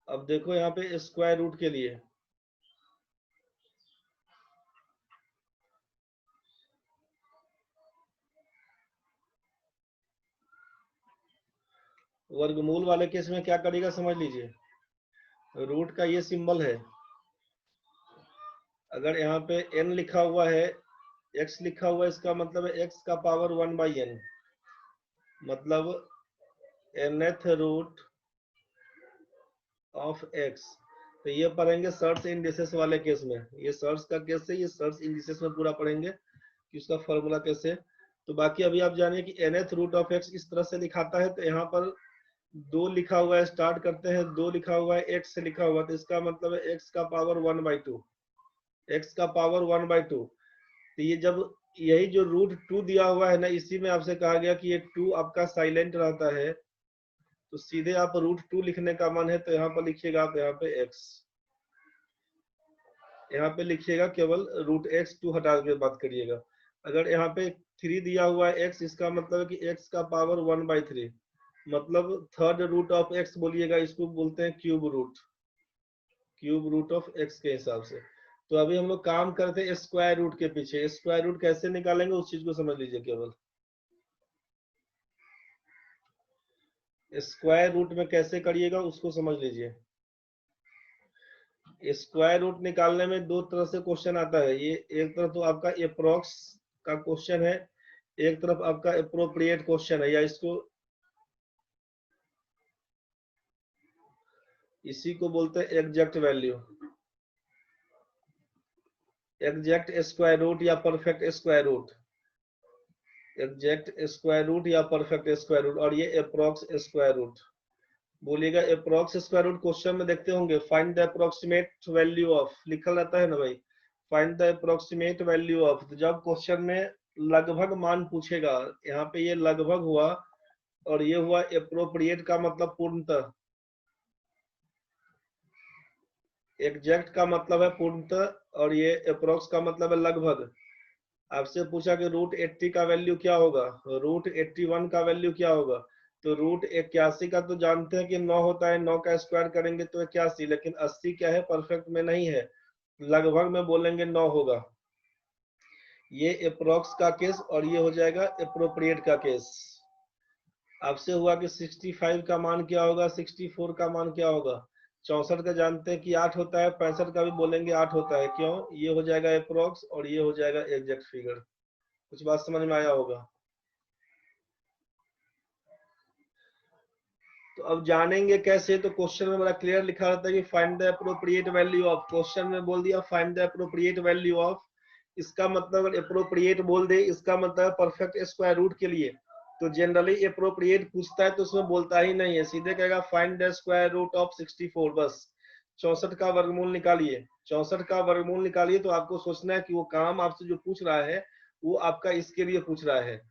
अब देखो यहाँ पे स्क्वायर रूट के लिए वर्गमूल वाले केस में क्या करेगा समझ लीजिए। रूट का ये सिंबल है, अगर यहाँ पे n लिखा हुआ है, x लिखा हुआ है, इसका मतलब है x का पावर 1/n, मतलब nth रूट ऑफ x। तो ये पढ़ेंगे सर्च इंडिसेस वाले केस में। ये सर्च का केस है, ये सर्च इंडिसेस में पूरा पढ़ेंगे कि उसका फॉर्मूला कैसे। तो बाकी अभी आप जानिए कि nth रूट ऑफ x इस तरह से लिखाता है। तो यहाँ पर 2 लिखा हुआ है, स्टार्ट करते हैं, 2 लिखा हुआ है, x से लिखा हुआ है, तो इसका मतलब है x का पावर 1/2, x का पावर 1/2। तो ये जब यही जो रूट 2 दिया हुआ है ना, इसी में आपसे कहा गया कि ये 2 आपका साइलेंट रहता है। तो सीधे आप रूट 2 लिखने का मन है तो यहाँ पर लिखिएगा आप, यहाँ पे x, यहाँ पे लिखिएगा केवल रूट x, 2 हटा के बात करिएगा। अगर यहाँ पे 3 दिया हुआ है x, इसका मतलब है कि x का पावर 1/3, मतलब थर्ड रूट ऑफ x बोलिएगा, इसको बोलते हैं cube root, cube root of x के हिसाब से। तो अभी हम लोग काम करते हैं स्क्वायर रूट के पीछे। स्क्वायर रूट कैसे निकालेंगे उस चीज को समझ लीजिए केवल। स्क्वायर रूट में कैसे करिएगा उसको समझ लीजिए। स्क्वायर रूट निकालने में 2 तरह से क्वेश्चन आता है। ये एक तरफ तो आपका अप्रोक्स का क्वेश्चन है, एक तरफ आपका एप्रोप्रिएट क्वेश्चन है, या इसको इसी को बोलते हैं exact value, exact square root या perfect square root, exact square root या परफेक्ट स्क्वायर रूट, और ये अप्रोक्स स्क्वायर रूट। बोलिएगा अप्रोक्स स्क्वायर रूट क्वेश्चन में देखते होंगे, find the approximate value of, लिखा रहता है ना भाई, find the approximate value of. तो जब क्वेश्चन में लगभग मान पूछेगा, यहाँ पे ये लगभग हुआ और ये हुआ एप्रोप्रिएट का मतलब पूर्णतः, एग्जैक्ट का मतलब है पूर्णतः, और ये अप्रोक्स का मतलब है लगभग। आपसे पूछा कि रूट 80 का वैल्यू क्या होगा, रूट 81 का वैल्यू क्या होगा। तो रूट 81 का तो जानते हैं कि 9 होता है, 9 का स्क्वायर करेंगे तो 81, लेकिन 80 क्या है, परफेक्ट में नहीं है, लगभग में बोलेंगे 9 होगा। ये अप्रोक्स का केस, और ये हो जाएगा एप्रोप्रिएट का केस। आपसे हुआ कि 65 का मान क्या होगा, 64 का मान क्या होगा। 64 का जानते हैं कि 8 होता है, 65 का भी बोलेंगे 8 होता है। क्यों, ये हो जाएगा अप्रोक्स और ये हो जाएगा एग्जैक्ट फिगर। कुछ बात समझ में आया होगा। तो अब जानेंगे कैसे, तो क्वेश्चन में बड़ा क्लियर लिखा रहता है कि find the appropriate value of. Question में बोल दिया find the appropriate value of, इसका मतलब अगर एप्रोप्रिएट बोल दे, इसका मतलब परफेक्ट स्क्वायर रूट के लिए। तो जनरली एप्रोप्रिएट पूछता है तो उसमें बोलता ही नहीं है, सीधे कहेगा find the square root of 64, बस 64 का वर्गमूल निकालिए। 64 का वर्गमूल निकालिए, तो आपको सोचना है कि वो काम आपसे जो पूछ रहा है वो आपका इसके लिए पूछ रहा है।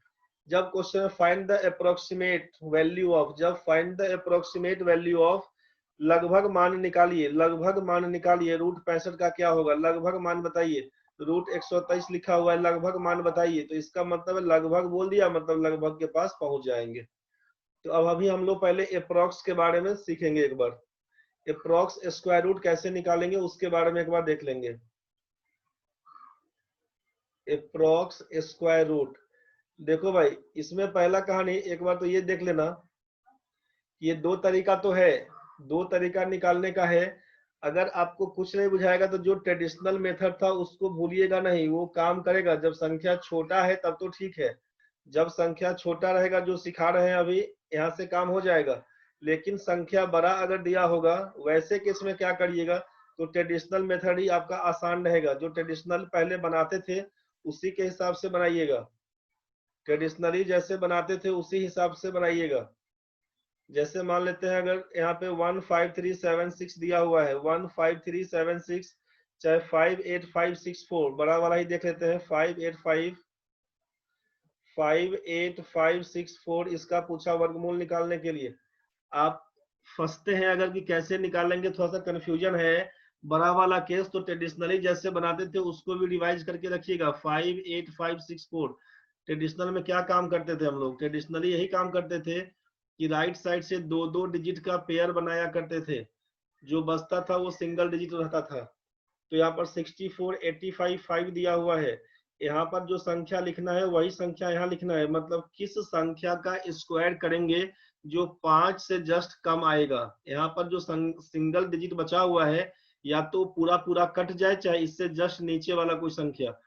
जब question find the approximate value of, जब find the approximate value of, लगभग मान निकालिए, लगभग मान निकालिए, रूट 65 का क्या होगा, लगभग मान बताइए, रूट 123 लिखा हुआ है, लगभग मान बताइए, तो इसका मतलब है लगभग बोल दिया, मतलब लगभग के पास पहुंच जाएंगे। तो अब अभी हम लोग पहले अप्रोक्स के बारे में सीखेंगे, एक बार अप्रोक्स स्क्वायर रूट कैसे निकालेंगे उसके बारे में एक बार देख लेंगे। अप्रोक्स स्क्वायर रूट, देखो भाई इसमें पहला कहानी एक बार तो ये देख लेना, ये दो तरीका तो है, दो तरीका निकालने का है। अगर आपको कुछ नहीं बुझाएगा तो जो ट्रेडिशनल मेथड था उसको भूलिएगा नहीं, वो काम करेगा। जब संख्या छोटा है तब तो ठीक है, जब संख्या छोटा रहेगा जो सिखा रहे हैं अभी यहाँ से काम हो जाएगा। लेकिन संख्या बड़ा अगर दिया होगा वैसे केस में क्या करिएगा, तो ट्रेडिशनल मेथड ही आपका आसान रहेगा। जो ट्रेडिशनल पहले बनाते थे उसी के हिसाब से बनाइएगा, ट्रेडिशनली जैसे बनाते थे उसी हिसाब से बनाइएगा। जैसे मान लेते हैं अगर यहाँ पे 15376 दिया हुआ है, 15376, चाहे 58564, बड़ा वाला ही देख लेते हैं, 58564 इसका पूछा वर्गमूल निकालने के लिए। आप फंसते हैं अगर कि कैसे निकालेंगे, थोड़ा सा कंफ्यूजन है। बड़ा वाला केस तो ट्रेडिशनली जैसे बनाते थे उसको भी रिवाइज करके रखिएगा। 58564 ट्रेडिशनल में क्या काम करते थे हम लोग, ट्रेडिशनली यही काम करते थे कि राइट साइड से दो दो डिजिट का पेयर बनाया करते थे, जो बचता था वो सिंगल डिजिट रहता था। तो यहाँ पर 64 85 5 दिया हुआ है, यहाँ पर जो संख्या लिखना है वही संख्या यहाँ लिखना है। मतलब किस संख्या का स्क्वायर करेंगे जो 5 से जस्ट कम आएगा। यहाँ पर जो सिंगल डिजिट बचा हुआ है या तो पूरा पूरा कट जाए, चाहे इससे जस्ट नीचे वाला कोई संख्या।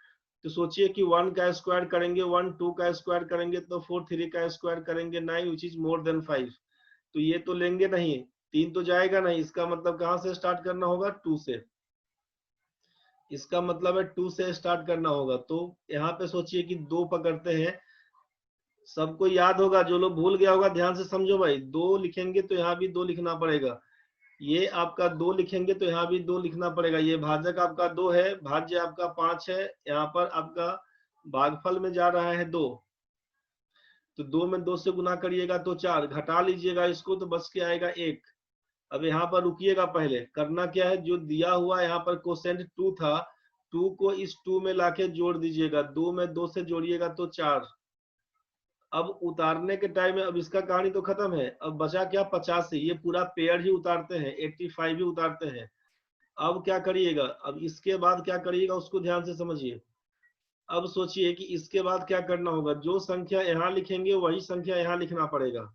तो सोचिए कि 1 का स्क्वायर करेंगे 1, 2 का स्क्वायर करेंगे तो 4, 3 का स्क्वायर करेंगे 9, विच इज मोर देन 5। तो ये तो लेंगे नहीं, 3 तो जाएगा नहीं, इसका मतलब कहाँ से स्टार्ट करना होगा, 2 से। इसका मतलब है 2 से स्टार्ट करना होगा। तो यहाँ पे सोचिए कि 2 पकड़ते हैं, सबको याद होगा, जो लोग भूल गया होगा ध्यान से समझो भाई, 2 लिखेंगे तो यहाँ भी 2 लिखना पड़ेगा, ये आपका 2 लिखेंगे तो यहाँ भी 2 लिखना पड़ेगा। ये भाजक आपका 2 है, भाज्य आपका 5 है, यहाँ पर आपका भागफल में जा रहा है 2, तो 2 में 2 से गुना करिएगा तो 4, घटा लीजिएगा इसको तो बच के आएगा 1। अब यहाँ पर रुकिएगा, पहले करना क्या है, जो दिया हुआ यहाँ पर कोसेंट 2 था, 2 को इस 2 में लाके जोड़ दीजिएगा, 2 में 2 से जोड़िएगा तो 4। अब उतारने के टाइम में अब इसका कहानी तो खत्म है, अब बचा क्या 85, ये पूरा पेयर ही उतारते हैं, 85 ही उतारते हैं। अब क्या करिएगा, अब इसके बाद क्या करिएगा उसको ध्यान से समझिए। अब सोचिए कि इसके बाद क्या करना होगा, जो संख्या यहाँ लिखेंगे वही संख्या यहाँ लिखना पड़ेगा।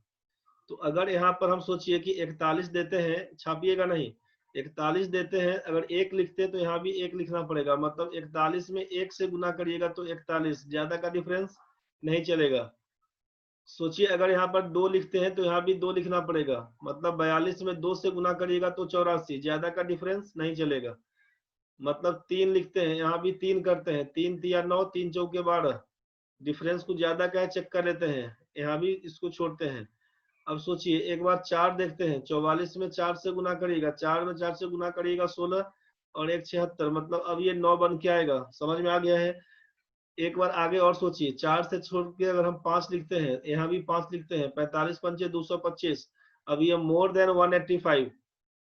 तो अगर यहाँ पर हम सोचिए कि 41 देते हैं, छापिएगा नहीं, 41 देते हैं, अगर 1 लिखते हैं तो यहाँ भी 1 लिखना पड़ेगा। मतलब 41 में 1 से गुना करिएगा तो 41, ज्यादा का डिफरेंस नहीं चलेगा। सोचिए अगर यहाँ पर 2 लिखते हैं तो यहाँ भी 2 लिखना पड़ेगा। मतलब 42 में 2 से गुना करिएगा तो 84, ज्यादा का डिफरेंस नहीं चलेगा। मतलब 3 लिखते हैं, यहाँ भी 3 करते हैं, 3 तिया 9, 3 चौके 12, डिफरेंस को ज्यादा का चेक कर लेते हैं, यहाँ भी इसको छोड़ते हैं। अब सोचिए एक बार 4 देखते हैं, 44 में 4 से गुना करिएगा, 4 में 4 से गुना करिएगा 16 और 1 76, मतलब अब ये 9 बन के आएगा। समझ में आ गया है। एक बार आगे और सोचिए, 4 से छोड़ के अगर हम 5 लिखते हैं, यहाँ भी 5 लिखते हैं, 45 पंचे 225, अब ये मोर देन 185,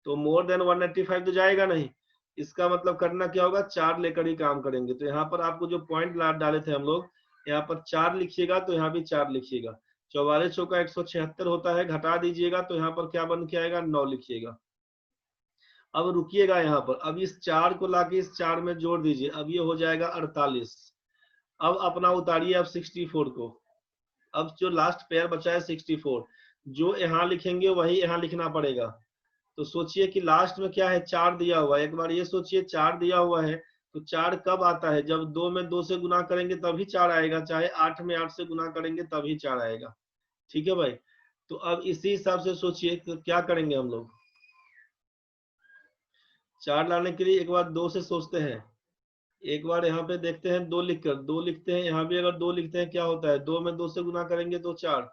तो मोर देन 185 तो जाएगा नहीं। इसका मतलब करना क्या होगा, 4 लेकर ही काम करेंगे। तो यहाँ पर आपको जो पॉइंट डाले थे हम लोग, यहाँ पर 4 लिखिएगा तो यहाँ भी 4 लिखिएगा। 44 चौका 176 होता है, घटा दीजिएगा तो यहाँ पर क्या बन के आएगा, 9 लिखिएगा। अब रुकिएगा यहाँ पर, अब इस 4 को लाके इस 4 में जोड़ दीजिए, अब ये हो जाएगा 48। अब अपना उतारिए अब 64 को, अब जो लास्ट पेयर बचा है 64, जो यहाँ लिखेंगे वही यहाँ लिखना पड़ेगा। तो सोचिए कि लास्ट में क्या है, 4 दिया हुआ है, एक बार ये सोचिए 4 दिया हुआ है तो 4 कब आता है, जब 2 में 2 से गुना करेंगे तभी 4 आएगा, चाहे 8 में 8 से गुना करेंगे तभी 4 आएगा। ठीक है भाई। तो अब इसी हिसाब से सोचिए तो क्या करेंगे हम लोग, 4 लाने के लिए एक बार 2 से सोचते हैं, एक बार यहाँ पे देखते हैं 2 लिखकर, 2 लिखते हैं, यहाँ भी अगर 2 लिखते हैं क्या होता है, 2 में 2 से गुना करेंगे तो 4,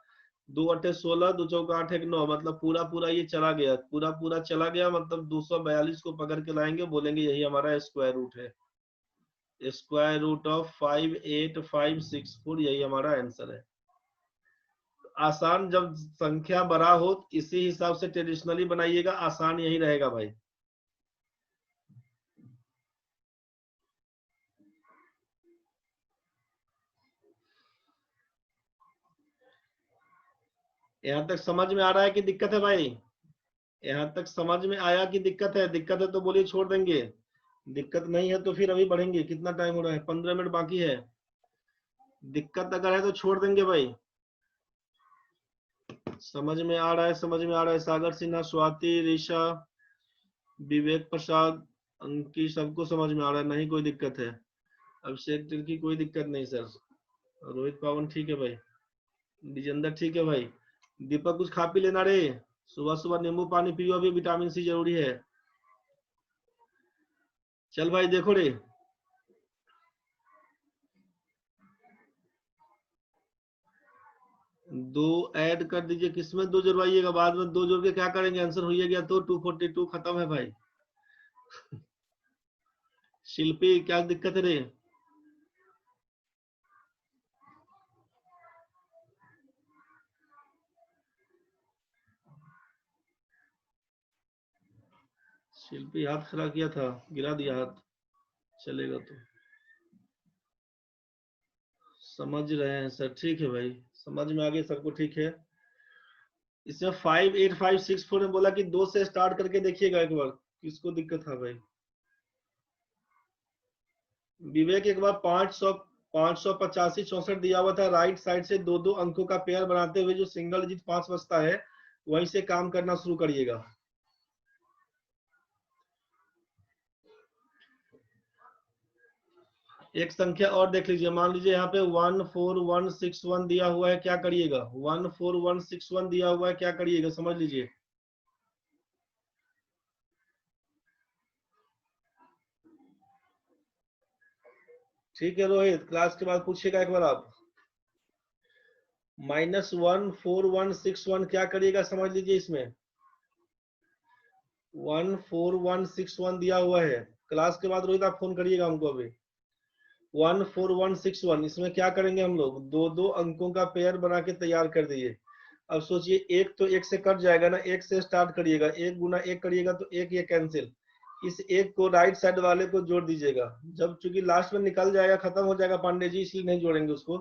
2 अठे 16, 2 चौका 8 1 9, मतलब पूरा पूरा ये चला गया, पूरा पूरा चला गया, मतलब 242 को पकड़ के लाएंगे, बोलेंगे यही हमारा स्क्वायर रूट है, स्क्वायर रूट ऑफ 58564, यही हमारा आंसर है। आसान जब संख्या बड़ा हो इसी हिसाब से ट्रेडिशनली बनाइएगा, आसान यही रहेगा भाई। यहाँ तक समझ में आ रहा है कि दिक्कत है भाई? यहाँ तक समझ में आया कि दिक्कत है? दिक्कत है तो बोलिए, छोड़ देंगे। दिक्कत नहीं है तो फिर अभी बढ़ेंगे। कितना टाइम हो रहा है? 15 मिनट बाकी है। दिक्कत अगर है तो छोड़ देंगे भाई। समझ में आ रहा है? समझ में आ रहा है? सागर सिन्हा, स्वाति, ऋषा, विवेक प्रसाद, अंकी, सबको समझ में आ रहा है? नहीं कोई दिक्कत है? अभिषेक तिर्की, कोई दिक्कत नहीं सर। रोहित पावन ठीक है भाई। विजेंद्र ठीक है भाई। दीपक कुछ खा पी लेना रे, सुबह सुबह नींबू पानी पियो, अभी विटामिन सी जरूरी है। चल भाई देखो रे, दो ऐड कर दीजिए। किसमें दो जोड़वाइएगा? बाद में दो जोड़ के क्या करेंगे? आंसर हो ही गया तो 242 खत्म है भाई। शिल्पी क्या दिक्कत है रे? शिल्पी हाथ खड़ा किया था, गिरा दिया हाथ, चलेगा तो। समझ रहे हैं सर? ठीक है भाई, समझ में आ गया सबको? ठीक है। इसमें 58564 ने बोला कि 2 से स्टार्ट करके देखिएगा एक बार, किसको दिक्कत था भाई? विवेक एक बार 585 64 दिया हुआ था, राइट साइड से दो दो अंकों का पेयर बनाते हुए जो सिंगल डिजिट 5 बचता है वहीं से काम करना शुरू करिएगा। एक संख्या और देख लीजिए, मान लीजिए यहाँ पे 14161 दिया हुआ है, क्या करिएगा? 14161 दिया हुआ है, क्या करिएगा? समझ लीजिए। ठीक है रोहित, क्लास के बाद पूछिएगा एक बार आप। -14161 क्या करिएगा? समझ लीजिए। इसमें 14161 दिया हुआ है, क्लास के बाद रोहित आप फोन करिएगा हमको अभी। 14161 इसमें क्या करेंगे हम लोग? दो दो अंकों का पेयर बना के तैयार कर दिए। अब सोचिए, एक तो एक से कट जाएगा ना, एक से स्टार्ट करिएगा, एक गुना एक करिएगा तो एक ये कैंसिल, इस एक को राइट साइड वाले को जोड़ दीजिएगा। जब चूंकि लास्ट में निकल जाएगा, खत्म हो जाएगा पांडे जी, इसलिए नहीं जोड़ेंगे उसको।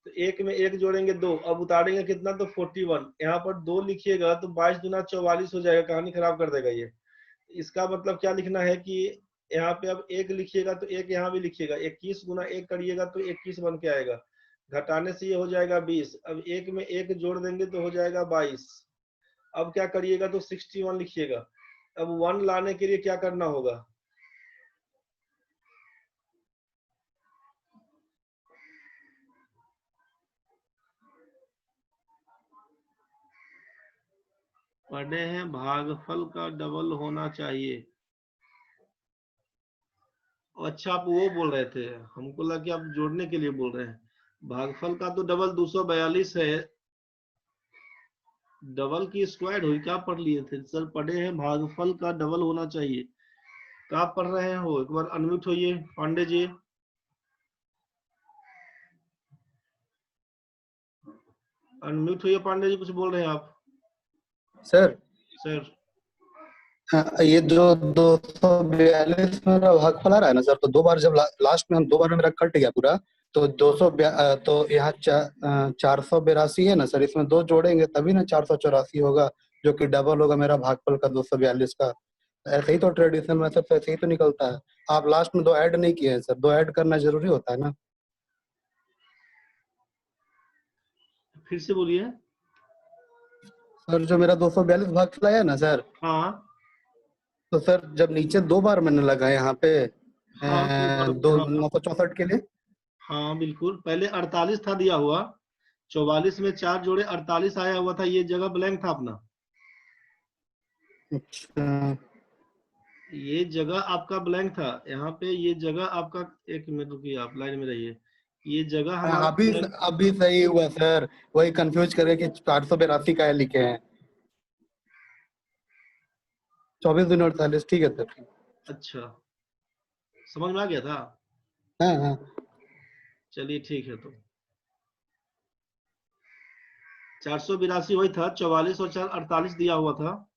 तो एक में एक जोड़ेंगे, दो, अब उतारेंगे कितना? तो 41। यहाँ पर दो लिखिएगा तो 22 दूना 44 हो जाएगा, कहानी खराब कर देगा ये। इसका मतलब क्या लिखना है कि यहाँ पे अब एक लिखिएगा तो एक यहाँ भी लिखिएगा, 21 गुना एक करिएगा तो 21 बन के आएगा, घटाने से ये हो जाएगा 20। अब एक में एक जोड़ देंगे तो हो जाएगा 22। अब क्या करिएगा? तो 61 लिखिएगा। अब 1 लाने के लिए क्या करना होगा? पढ़े हैं भागफल का डबल होना चाहिए। अच्छा, आप वो बोल रहे थे, हमको लगा कि आप जोड़ने के लिए बोल रहे हैं। भागफल का तो डबल 242 है, डबल की स्क्वायर हुई। क्या पढ़ लिए थे सर? पढ़े हैं भागफल का डबल होना चाहिए। क्या पढ़ रहे हैं हो? एक बार अनम्यूट होइए पांडे जी। अनम्यूट होइए पांडे जी, कुछ बोल रहे हैं आप? सर सर ये जो 242 मेरा भागफल आ रहा है ना सर, तो दो बार जब लास्ट में हम दो बार में मेरा कट गया पूरा, तो 200 तो यहाँ 482 है ना सर, इसमें दो जोड़ेंगे तभी ना 484 होगा, जो कि डबल होगा मेरा भागफल का 242 का। ऐसे ही तो ट्रेडिशनल मेथड से ऐसे ही तो निकलता है। आप लास्ट में दो ऐड नहीं किए हैं सर, दो ऐड करना जरूरी होता है ना। फिर से बोलिए। सर जो मेरा 242 भागफल आया ना सर, हाँ तो सर जब नीचे दो बार मैंने लगा यहाँ पे हाँ, दो हाँ 964 के लिए। हाँ बिल्कुल, पहले 48 था दिया हुआ, 44 में 4 जोड़े 48 आया हुआ था, ये जगह ब्लैंक था अपना। अच्छा ये जगह आपका ब्लैंक था, यहाँ पे ये जगह आपका। एक मिनट रुकिए, आप लाइन में रहिए। ये जगह हमारा अभी ब्लैंक। अभी सही हुआ सर, वही कंफ्यूज करे कि 482 का है लिखे हैं। 24 दिन 48, ठीक है सर। अच्छा, समझ में आ गया था? हाँ हाँ चलिए ठीक है तो। 482 वही था, 44 और 4 48 दिया हुआ था,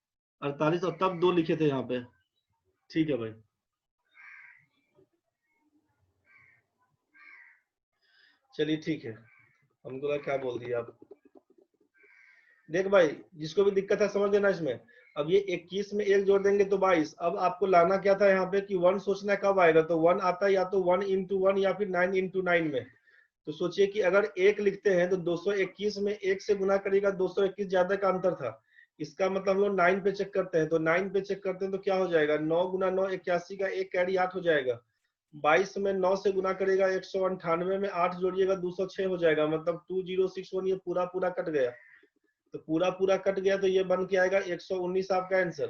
48 और तब 2 लिखे थे यहाँ पे। ठीक है भाई, चलिए ठीक है, हमको लगा क्या बोल दिया आप। देख भाई, जिसको भी दिक्कत है समझ लेना इसमें। अब ये 21 में 1 जोड़ देंगे तो 22। अब आपको लाना क्या था यहाँ पे कि 1 सोचना कब आएगा, तो 1 आता है या तो 1 into 1 या फिर 9 into 9 में। तो सोचिए कि अगर 1 लिखते हैं तो 221 में 1 से गुना करेगा, 221 ज्यादा का अंतर था। इसका मतलब हम लोग 9 पे चेक करते हैं, तो 9 पे चेक करते हैं तो क्या हो जाएगा, 9 गुना 9 81 का 1 कैरी 8 हो जाएगा। 22 में 9 से गुना करेगा 198 में 8 जोड़िएगा 206 हो जाएगा, मतलब 2061। ये पूरा पूरा कट गया, तो पूरा पूरा कट गया तो ये बन के आएगा 119 आपका आंसर।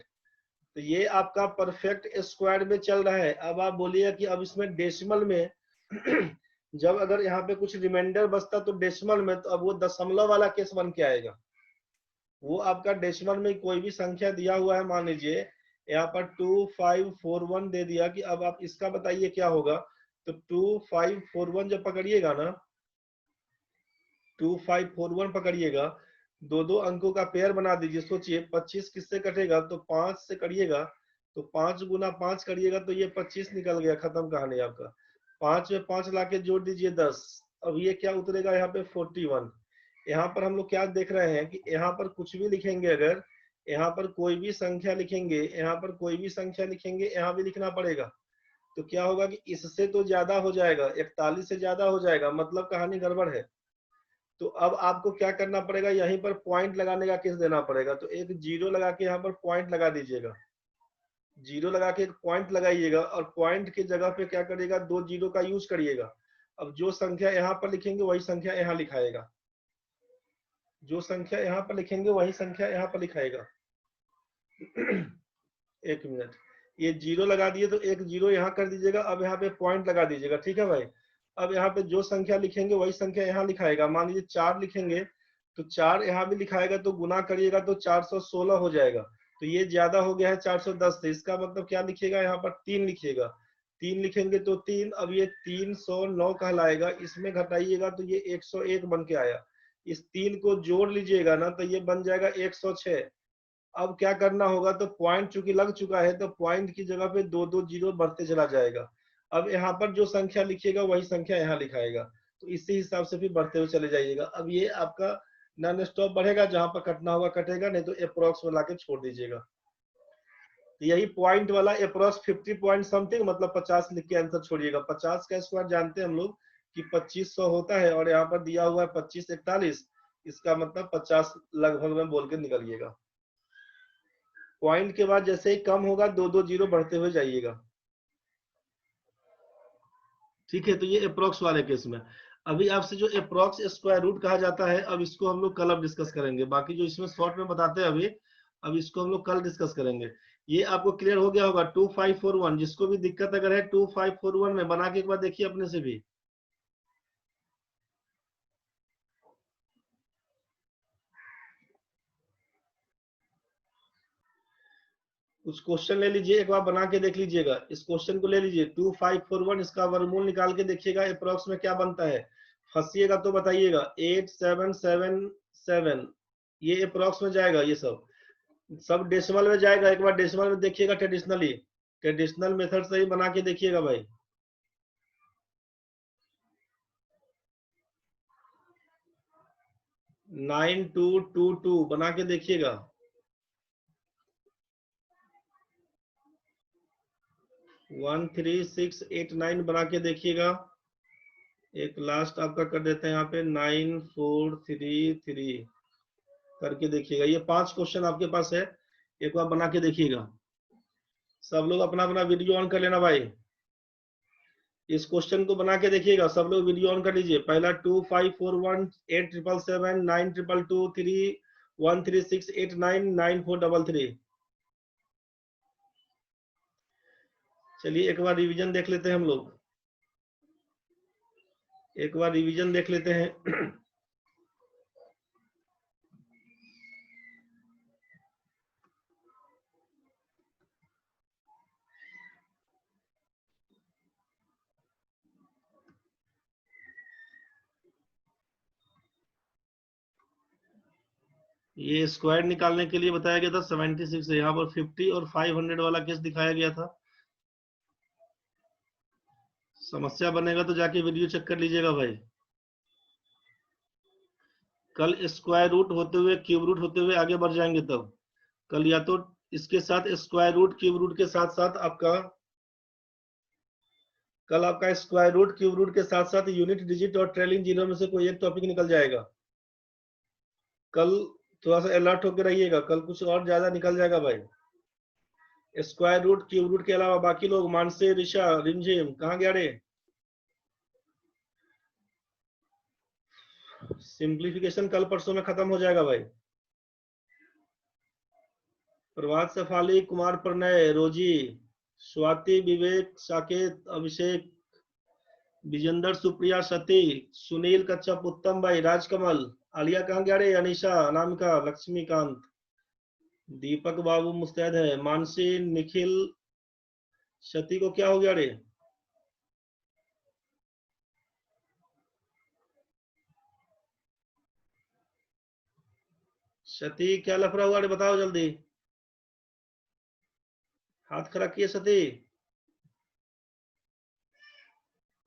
तो ये आपका परफेक्ट स्क्वायर में चल रहा है। अब आप बोलिए कि अब इसमें डेसिमल में जब अगर यहाँ पे कुछ रिमाइंडर बचता तो डेसिमल में, तो अब वो दशमलव वाला केस बन के आएगा। वो आपका डेसिमल में कोई भी संख्या दिया हुआ है, मान लीजिए यहाँ पर 2541 दे दिया, कि अब आप इसका बताइए क्या होगा। तो 2541 जब पकड़िएगा ना, 2541 पकड़िएगा, दो दो अंकों का पेयर बना दीजिए। सोचिए 25 किससे कटेगा, तो 5 से करिएगा, तो 5 गुना 5 करिएगा तो ये 25 निकल गया, खत्म कहानी आपका। 5 में 5 लाके जोड़ दीजिए 10। अब ये क्या उतरेगा यहाँ पे 41। यहाँ पर हम लोग क्या देख रहे हैं कि यहाँ पर कुछ भी लिखेंगे, अगर यहाँ पर कोई भी संख्या लिखेंगे, यहाँ पर कोई भी संख्या लिखेंगे, यहाँ भी लिखना पड़ेगा। तो क्या होगा कि इससे तो ज्यादा हो जाएगा, 41 से ज्यादा हो जाएगा, मतलब कहानी गड़बड़ है। तो अब आपको क्या करना पड़ेगा, यहीं पर पॉइंट लगाने का केस देना पड़ेगा। तो एक जीरो लगा के यहाँ पर पॉइंट लगा दीजिएगा, जीरो लगा के एक पॉइंट लगाइएगा, और पॉइंट की जगह पे क्या करिएगा, 2 जीरो का यूज करिएगा। अब जो संख्या यहाँ पर लिखेंगे वही संख्या यहाँ लिखाएगा, जो संख्या यहाँ पर लिखेंगे वही संख्या यहाँ पर लिखाएगा। एक मिनट, ये जीरो लगा दिए तो एक जीरो यहाँ कर दीजिएगा, अब यहाँ पे पॉइंट लगा दीजिएगा। ठीक है भाई, अब यहाँ पे जो संख्या लिखेंगे वही संख्या यहाँ लिखाएगा। मान लीजिए 4 लिखेंगे तो 4 यहाँ भी लिखाएगा, तो गुना करिएगा तो 416 हो जाएगा। तो ये ज्यादा हो गया है 410 से, इसका मतलब क्या लिखिएगा, यहाँ पर 3 लिखिएगा। 3 लिखेंगे तो 3, अब ये 309 कहलाएगा। इसमें घटाइएगा तो ये 101 बन के आया। इस 3 को जोड़ लीजिएगा ना तो ये बन जाएगा 106। अब क्या करना होगा, तो पॉइंट चूंकि लग चुका है तो पॉइंट की जगह पे 2 जीरो बढ़ते चला जाएगा। अब यहाँ पर जो संख्या लिखिएगा वही संख्या यहाँ लिखाएगा, तो इसी हिसाब से भी बढ़ते हुए चले जाइएगा। अब ये आपका नॉन स्टॉप बढ़ेगा, जहां पर कटना होगा कटेगा, नहीं तो अप्रोक्स में लाके छोड़ दीजिएगा। तो यही पॉइंट वाला अप्रोक्स 50 पॉइंट समथिंग, मतलब 50 लिख के आंसर छोड़िएगा। 50 का स्क्वायर जानते हैं हम लोग कि 2500 होता है, और यहाँ पर दिया हुआ है 2541, इसका मतलब 50 लगभग में बोल के निकलिएगा। पॉइंट के बाद जैसे ही कम होगा 2 जीरो बढ़ते हुए जाइएगा। ठीक है, तो ये अप्रोक्स वाले केस में। अभी आपसे जो अप्रोक्स स्क्वायर रूट कहा जाता है, अब इसको हम लोग कल अब डिस्कस करेंगे। बाकी जो इसमें शॉर्ट में बताते हैं अभी, अब इसको हम लोग कल डिस्कस करेंगे। ये आपको क्लियर हो गया होगा 2541। जिसको भी दिक्कत अगर है 2541 में बना के एक बार देखिए अपने से भी। कुछ क्वेश्चन ले लीजिए, एक बार बना के देख लीजिएगा। इस क्वेश्चन को ले लीजिए 2541, इसका वर्गमूल निकाल के देखिएगा अप्रोक्स में क्या बनता है। फंसिएगा तो बताइएगा। 8777, ये अप्रोक्स में जाएगा। ये सब डेसिमल में जाएगा। एक बार डेसिमल में देखिएगा, ट्रेडिशनली ट्रेडिशनल मेथड से ही बना के देखिएगा भाई। नाइन टू टू टू बना के देखिएगा। 13689 बना के देखिएगा। एक लास्ट आपका कर देते हैं यहाँ पे 9433 करके देखिएगा। ये 5 क्वेश्चन आपके पास है, एक बार बना के देखिएगा। सब लोग अपना अपना वीडियो ऑन कर लेना भाई। इस क्वेश्चन को बना के देखिएगा, सब लोग वीडियो ऑन कर लीजिए। पहला 2541 8777 9223 13689 9433। चलिए एक बार रिवीजन देख लेते हैं हम लोग, एक बार रिवीजन देख लेते हैं। ये स्क्वायर निकालने के लिए बताया गया था 76 है, यहाँ पर 50 और 500 वाला केस दिखाया गया था। समस्या बनेगा तो जाके वीडियो चेक कर लीजिएगा भाई। कल स्क्वायर रूट होते हुए क्यूब रूट होते हुए आगे बढ़ जाएंगे तब। कल या तो इसके साथ स्क्वायर रूट क्यूब रूट के साथ साथ आपका कल आपका स्क्वायर रूट क्यूब रूट के साथ साथ यूनिट डिजिट और ट्रेलिंग जीरो में से कोई एक टॉपिक निकल जाएगा। कल थोड़ा सा अलर्ट होकर रहिएगा, कल कुछ और ज्यादा निकल जाएगा भाई। स्क्वायर रूट क्यूब रूट के अलावा बाकी लोग मानसे ऋषा रिमझिम कहाँ गया रे? सिंप्लीफिकेशन कल परसों में खत्म हो जाएगा भाई। प्रभात सफाली, कुमार प्रणय, रोजी, स्वाति, विवेक, साकेत, अभिषेक, विजेंद्र, सुप्रिया, सती, सुनील कच्छप, उत्तम भाई, राजकमल, आलिया कहाँ गया रे? अनिशा, अनामिका, लक्ष्मीकांत, दीपक बाबू मुस्तैद है, मानसी, निखिल, सती को क्या हो गया रे? सती क्या लफड़ा हुआ रे, बताओ जल्दी। हाथ खड़ा किए सती?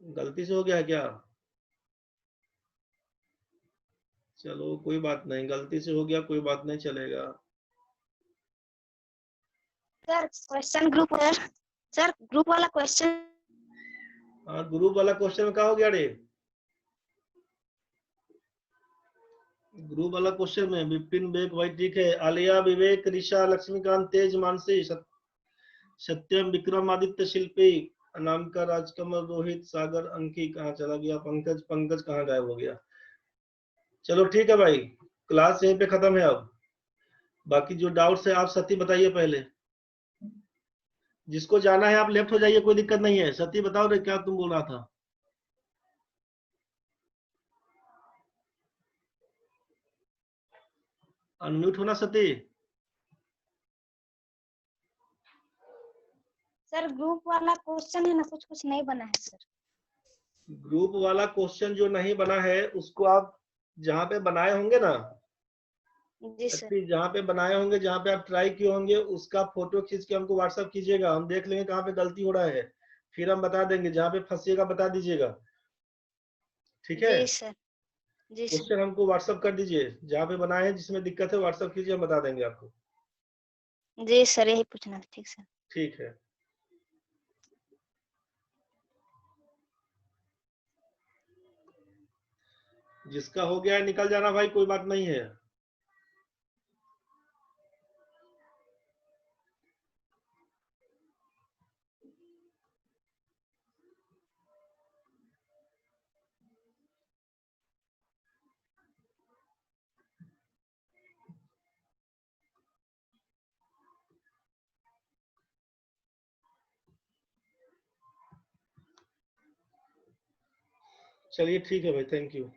गलती से हो गया है क्या? चलो कोई बात नहीं, गलती से हो गया कोई बात नहीं, चलेगा। सर क्वेश्चन ग्रुप है सर, ग्रुप वाला क्वेश्चन। हाँ ग्रुप वाला क्वेश्चन में क्या हो गया रे? ग्रुप वाला क्वेश्चन में विपिन बेग भाई ठीक है, आलिया, विवेक, ऋषा, लक्ष्मीकांत, तेज, मानसी, सत्यम, विक्रम, आदित्य, शिल्पी, अनामिका, राजकमल, रोहित, सागर, अंकी कहाँ चला गया? पंकज, पंकज कहाँ गायब हो गया? चलो ठीक है भाई, क्लास यहीं पे खत्म है अब। बाकी जो डाउट्स है आप सती बताइए पहले। जिसको जाना है आप लेफ्ट हो जाइए, कोई दिक्कत नहीं है। सती बताओ रे, क्या तुम बोल रहा था? अनम्यूट होना सती। सर ग्रुप वाला क्वेश्चन है ना, कुछ कुछ नहीं बना है सर। ग्रुप वाला क्वेश्चन जो नहीं बना है उसको आप जहाँ पे बनाए होंगे ना, जी सर। सती जहाँ पे बनाए होंगे, जहाँ पे आप ट्राई किए होंगे, उसका फोटो खींच के हमको व्हाट्सएप कीजिएगा, हम देख लेंगे कहाँ पे गलती हो रहा है, फिर हम बता देंगे। जहाँ पे फंसिएगा बता दीजिएगा, ठीक है? जी सर। जी सर। क्वेश्चन हमको व्हाट्सएप कर दीजिए, जहाँ पे बनाए हैं जिसमें दिक्कत है व्हाट्सएप कीजिए, हम बता देंगे आपको। जी सर, यही पूछना था। ठीक सर। ठीक है। जिसका हो गया है निकल जाना भाई, कोई बात नहीं है। चलिए ठीक है भाई, थैंक यू।